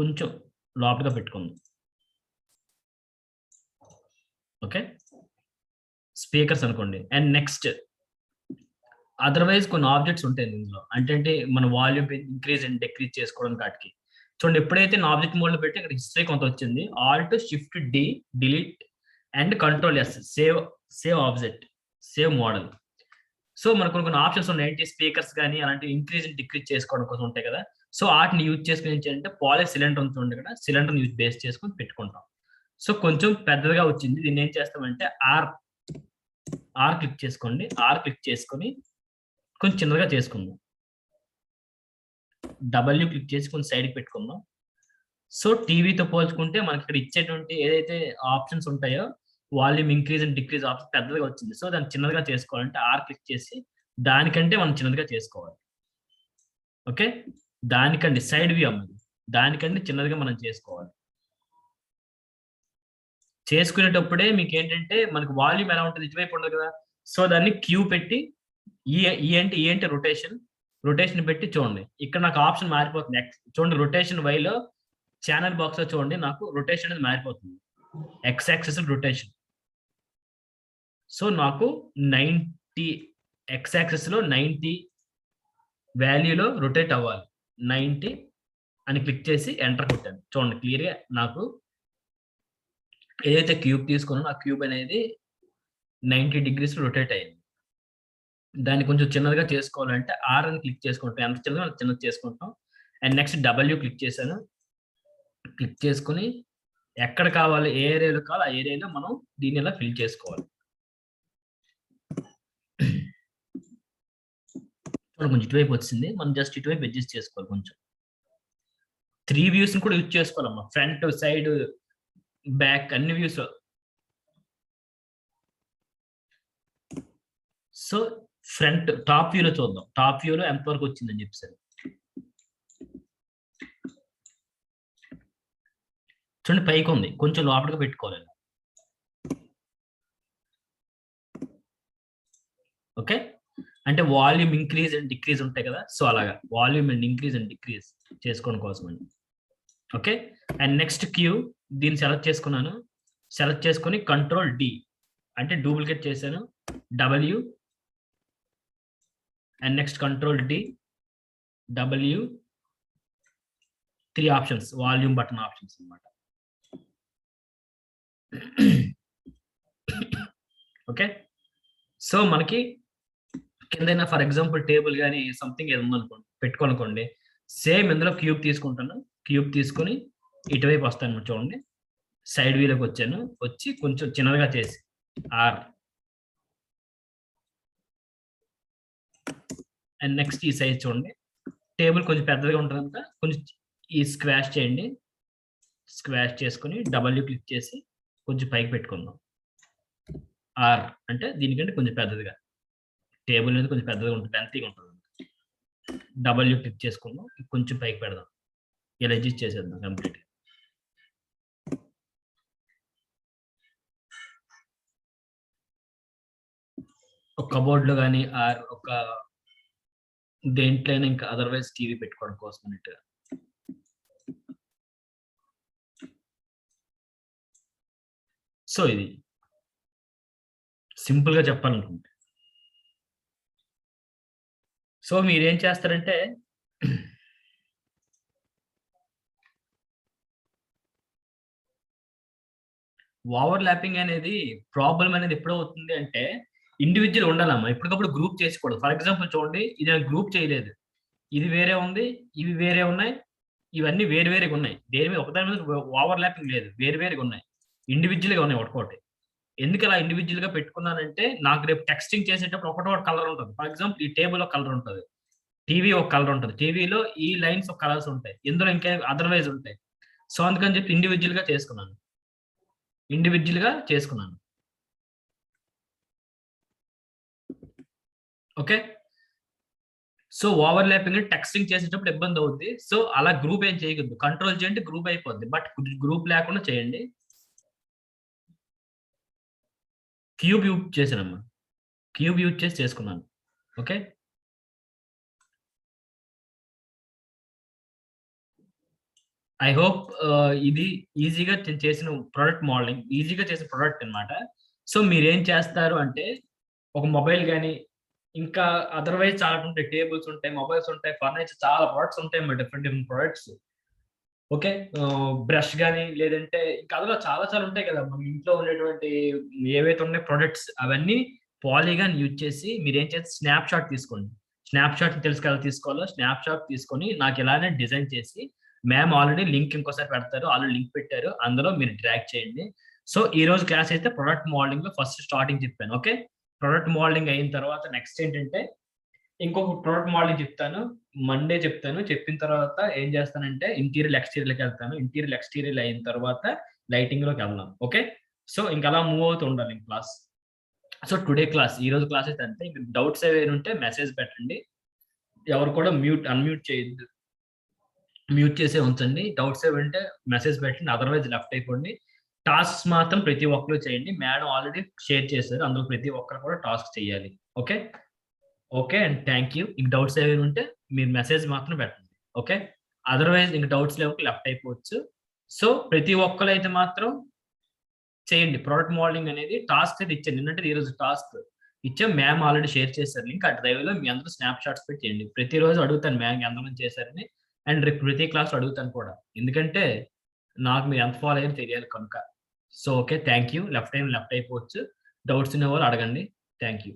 కొంచెం లోపలగా పెట్టుకుందాం. ఓకే, స్పీకర్స్ అనుకోండి. అండ్ నెక్స్ట్ అదర్వైజ్ కొన్ని ఆబ్జెక్ట్స్ ఉంటాయి ఇందులో, అంటే మన వాల్యూమ్ ఇంక్రీజ్ అండ్ డిక్రీజ్ చేసుకోవడం కాటికి. చూడండి ఎప్పుడైతే నా ఆబ్జెక్ట్ మోడ్ లో పెట్టి ఇక్కడ హిస్టరీ కొంత వచ్చింది, alt shift D delete and control S save object, save model. So మనకు కొన్ని ఆప్షన్స్ ఉన్నాయి, ఏంటి స్పీకర్స్ కానీ అలాంటి ఇంక్రీజ్ అండ్ డిక్రీజ్ చేసుకోవడం కోసం ఉంటాయి కదా. సో వాటిని యూజ్ చేసుకుని ఏంటంటే పాలీ సిలిండర్ ఉంటుంది కదా, సిలిండర్ యూజ్ బేస్ చేసుకొని పెట్టుకుంటాం. సో కొంచెం పెద్దగా వచ్చింది, దీన్ని ఏం చేస్తామంటే ఆర్ క్లిక్ చేసుకోండి. ఆర్ క్లిక్ చేసుకొని కొంచెం చిన్నగా చేసుకుందాం. డబ్ల్యూ క్లిక్ చేసి కొంచెం సైడ్కి పెట్టుకుందాం. సో టీవీతో పోల్చుకుంటే మనకి ఇక్కడ ఇచ్చేటువంటి ఏదైతే ఆప్షన్స్ ఉంటాయో volume increase and decrease option పెద్దగా వచ్చింది. సో దాన్ని చిన్నగా చేసుకోవాలంటే ఆర్ క్లిక్ చేసి దానికంటే మనం చిన్నదిగా చేసుకోవాలి. ఓకే, దానికండి సైడ్ వ్యూ అన్నది, దానికంటే చిన్నదిగా మనం చేసుకోవాలి. చేసుకునేటప్పుడే మీకు ఏంటంటే మనకి వాల్యూమ్ ఎలా ఉంటుంది, ఇటువైపు ఉండదు కదా. సో దాన్ని క్యూ పెట్టి ఈ అంటే రొటేషన్ పెట్టి చూడండి. ఇక్కడ నాకు ఆప్షన్ మారిపోతుంది. చూడండి రొటేషన్ వైలో ఛానల్ బాక్స్ లో చూడండి నాకు రొటేషన్ అనేది మారిపోతుంది. X axis rotation. సో నాకు 90 ఎక్స్ యాక్సిస్ లో 90 వాల్యూలో రొటేట్ అవ్వాలి. 90 అని క్లిక్ చేసి ఎంటర్ కొట్టాను. చూడండి క్లియర్ గా నాకు ఏదైతే క్యూబ్ తీసుకున్నానో ఆ క్యూబ్ అనేది 90 డిగ్రీస్ రొటేట్ అయింది. దాన్ని కొంచెం చిన్నదిగా చేసుకోవాలంటే ఆర్ అని క్లిక్ చేసుకుంటాం. ఎంత చిన్నగా అంత చిన్నది చేసుకుంటాం. అండ్ నెక్స్ట్ డబ్ల్యూ క్లిక్ చేశాను. క్లిక్ చేసుకుని ఎక్కడ కావాలి, ఏ ఏరియాలో కావాలి ఆ ఏరియాలో మనం దీన్ని ఇలా ఫిల్ చేసుకోవాలి. కొంచెం ఇటువైపు వచ్చింది, మనం జస్ట్ ఇటువైపు అడ్జస్ట్ చేసుకోవాలి. కొంచెం 3 వ్యూస్ కూడా యూజ్ చేసుకోవాలమ్మా. ఫ్రంట్, సైడ్, బ్యాక్ అన్ని వ్యూస్. సో ఫ్రంట్ టాప్ వ్యూలో చూద్దాం. టాప్ వ్యూలో ఎంతవరకు వచ్చిందని చెప్పేసి చూడండి, పైకి ఉంది, కొంచెం లోపలికి పెట్టుకోవాలి. ఓకే, అంటే వాల్యూమ్ ఇంక్రీజ్ అండ్ డిక్రీజ్ ఉంటాయి కదా. సో అలాగా volume and increase and decrease చేసుకోవడం కోసం అండి. ఓకే, అండ్ నెక్స్ట్ క్యూ దీన్ని సెలెక్ట్ చేసుకున్నాను. సెలెక్ట్ చేసుకొని కంట్రోల్ డి అంటే డూప్లికేట్ చేశాను. W and next control D, W, 3 options, volume button options అన్నమాట. ఓకే, సో మనకి కిందైనా ఫర్ ఎగ్జాంపుల్ టేబుల్ కానీ సంథింగ్ ఏదో ఉందనుకోండి, పెట్టుకోనుకోండి. సేమ్ ఇందులో క్యూబ్ తీసుకుంటాను. క్యూబ్ తీసుకొని ఇటువైపు వస్తాను. చూడండి సైడ్ వ్యూలోకి వచ్చాను. వచ్చి కొంచెం చిన్నదిగా చేసి ఆర్ అండ్ నెక్స్ట్ ఈ సైజ్ చూడండి. టేబుల్ కొంచెం పెద్దదిగా ఉంటుంది కనుక కొంచెం ఈ స్క్వాష్ చేయండి. స్క్వాష్ చేసుకొని డబ్ల్యూ క్లిక్ చేసి కొంచెం పైకి పెట్టుకుందాం. ఆర్ అంటే దీనికంటే కొంచెం పెద్దదిగా, టేబుల్ అనేది కొంచెం పెద్దగా ఉంటుంది, లెంతీగా ఉంటుంది. డబ్ల్యూ క్లిక్ చేసుకుందాం, కొంచెం పైకి పెడదాం. ఇలా అడ్జస్ట్ చేసేద్దాం కంప్లీట్. ఒక కబోర్డ్ లో కానీ ఆర్ ఒక దేంట్లైనా ఇంకా అదర్వైజ్ టీవీ పెట్టుకోవడం కోసం అన్నట్టుగా. సో ఇది సింపుల్ గా చెప్పాలనుకుంటే. సో మీరేం చేస్తారంటే ఓవర్ ల్యాపింగ్ అనేది ప్రాబ్లం అనేది ఎప్పుడు అవుతుంది అంటే ఇండివిజువల్ ఉండాలమ్మా. ఎప్పటికప్పుడు గ్రూప్ చేసుకోకూడదు. ఫర్ ఎగ్జాంపుల్ చూడండి, ఇది నేను గ్రూప్ చేయలేదు, ఇది వేరే ఉంది, ఇవి వేరే ఉన్నాయి, ఇవన్నీ వేరు వేరేగా ఉన్నాయి. దేని మీద ఒకదాని మీద ఓవర్ ల్యాపింగ్ లేదు, వేరు వేరుగా ఉన్నాయి, ఇండివిజువల్గా ఉన్నాయి ఒకటి. ఎందుకు అలా ఇండివిజువల్ గా పెట్టుకున్నానంటే నాకు రేపు టెక్స్టింగ్ చేసేటప్పుడు ఒకటి కలర్ ఉంటుంది. ఫర్ ఎగ్జాంపుల్ ఈ టేబుల్ ఒక కలర్ ఉంటుంది, టీవీ ఒక కలర్ ఉంటుంది, టీవీలో ఈ లైన్స్ ఒక కలర్స్ ఉంటాయి, ఇందులో ఇంకా అదర్వైజ్ ఉంటాయి. సో అందుకని చెప్పి ఇండివిజువల్ గా చేసుకున్నాను. Okay, so over lapping texting చేసేటప్పుడు ఇబ్బంది అవుద్ది. సో అలా గ్రూప్ ఏం చేయకూడదు. కంట్రోల్ చేయండి, గ్రూప్ అయిపోద్ది. బట్ గ్రూప్ లేకుండా చేయండి. క్యూబ్ యూజ్ చేశానమ్మా, క్యూబ్ యూజ్ చేసి చేసుకున్నాను. ఓకే, ఐ హోప్ ఇది ఈజీగా చేసిన ప్రొడక్ట్ మోడలింగ్, ఈజీగా చేసిన ప్రొడక్ట్ అన్నమాట. సో మీరేం చేస్తారు అంటే ఒక మొబైల్ కానీ ఇంకా అదర్వైజ్ చాలా ఉంటాయి, టేబుల్స్ ఉంటాయి, మొబైల్స్ ఉంటాయి, ఫర్నిచర్, చాలా ప్రొడక్ట్స్ ఉంటాయి, డిఫరెంట్ ప్రొడక్ట్స్. ఓకే, బ్రష్ కానీ లేదంటే ఇంకా అందులో చాలా చాలా ఉంటాయి కదా మన ఇంట్లో ఉండేటువంటి ఏవైతే ఉన్నాయి ప్రొడక్ట్స్, అవన్నీ పాలీగాన్ యూజ్ చేసి మీరేం చేస్తే స్నాప్ షాట్ తీసుకోండి. స్నాప్ షాట్ తెలుసు కదా తీసుకోవాలో. స్నాప్ షాట్ తీసుకొని నాకు ఇలానే డిజైన్ చేసి, మ్యామ్ ఆల్రెడీ లింక్ ఇంకోసారి పెడతారు, ఆల్రెడీ లింక్ పెట్టారు, అందులో మీరు డ్రాగ్ చేయండి. సో ఈ రోజు క్లాస్ అయితే ప్రొడక్ట్ మోడలింగ్ లో ఫస్ట్ స్టార్టింగ్ చెప్పాను. ఓకే, ప్రొడక్ట్ మోడలింగ్ అయిన తర్వాత నెక్స్ట్ ఏంటంటే ఇంకొక ప్రొడక్ట్ మోడలింగ్ చెప్తాను, మండే చెప్తాను. చెప్పిన తర్వాత ఏం చేస్తానంటే ఇంటీరియర్ ఎక్స్టీరియర్కి వెళ్తాను. ఇంటీరియర్ ఎక్స్టీరియర్ అయిన తర్వాత లైటింగ్ లోకి వెళ్దాం. ఓకే, సో ఇంకా అలా మూవ్ అవుతూ ఉండాలి క్లాస్. సో టుడే క్లాస్, ఈ రోజు క్లాస్ అయితే అంతే. మీకు డౌట్స్ ఏవైనా ఉంటే మెసేజ్ పెట్టండి. ఎవరు కూడా అన్మ్యూట్ చేయొద్దు, మ్యూట్ చేసే ఉంచండి. డౌట్స్ ఏమంటే మెసేజ్ పెట్టండి, అదర్వైజ్ లెఫ్ట్ అయిపోండి. టాస్క్స్ మాత్రం ప్రతి ఒక్కరు చేయండి. మేడం ఆల్రెడీ షేర్ చేశారు, అందులో ప్రతి ఒక్కరు కూడా టాస్క్ చేయాలి. Okay okay and thank you. ఇంక డౌట్స్ ఏమైనా ఉంటే మీరు మెసేజ్ మాత్రం పెట్టండి. ఓకే, అదర్వైజ్ ఇంక డౌట్స్ లేవు, లెఫ్ట్ అయిపోవచ్చు. సో ప్రతి ఒక్కరు అయితే మాత్రం చేయండి. ప్రోడక్ట్ మోడలింగ్ అనేది టాస్క్ అయితే ఇచ్చాను, నిన్నటి ఈరోజు టాస్క్ ఇచ్చాం. మ్యామ్ ఆల్రెడీ షేర్ చేశారు లింక్. ఆ డ్రైవ్లో మీ అందరూ స్నాప్ షాట్స్ పెట్టి చేయండి. ప్రతిరోజు అడుగుతాను మ్యామ్ ఎంతమంది చేశారని, అండ్ రేపు ప్రతి క్లాస్ అడుగుతాను కూడా, ఎందుకంటే నాకు మీరు ఎంత ఫాలో అయ్యారో తెలియాలి కనుక. So okay, thank you. Left అయిపోవచ్చు. డౌట్స్ ఉన్న వాళ్ళు అడగండి. Thank you.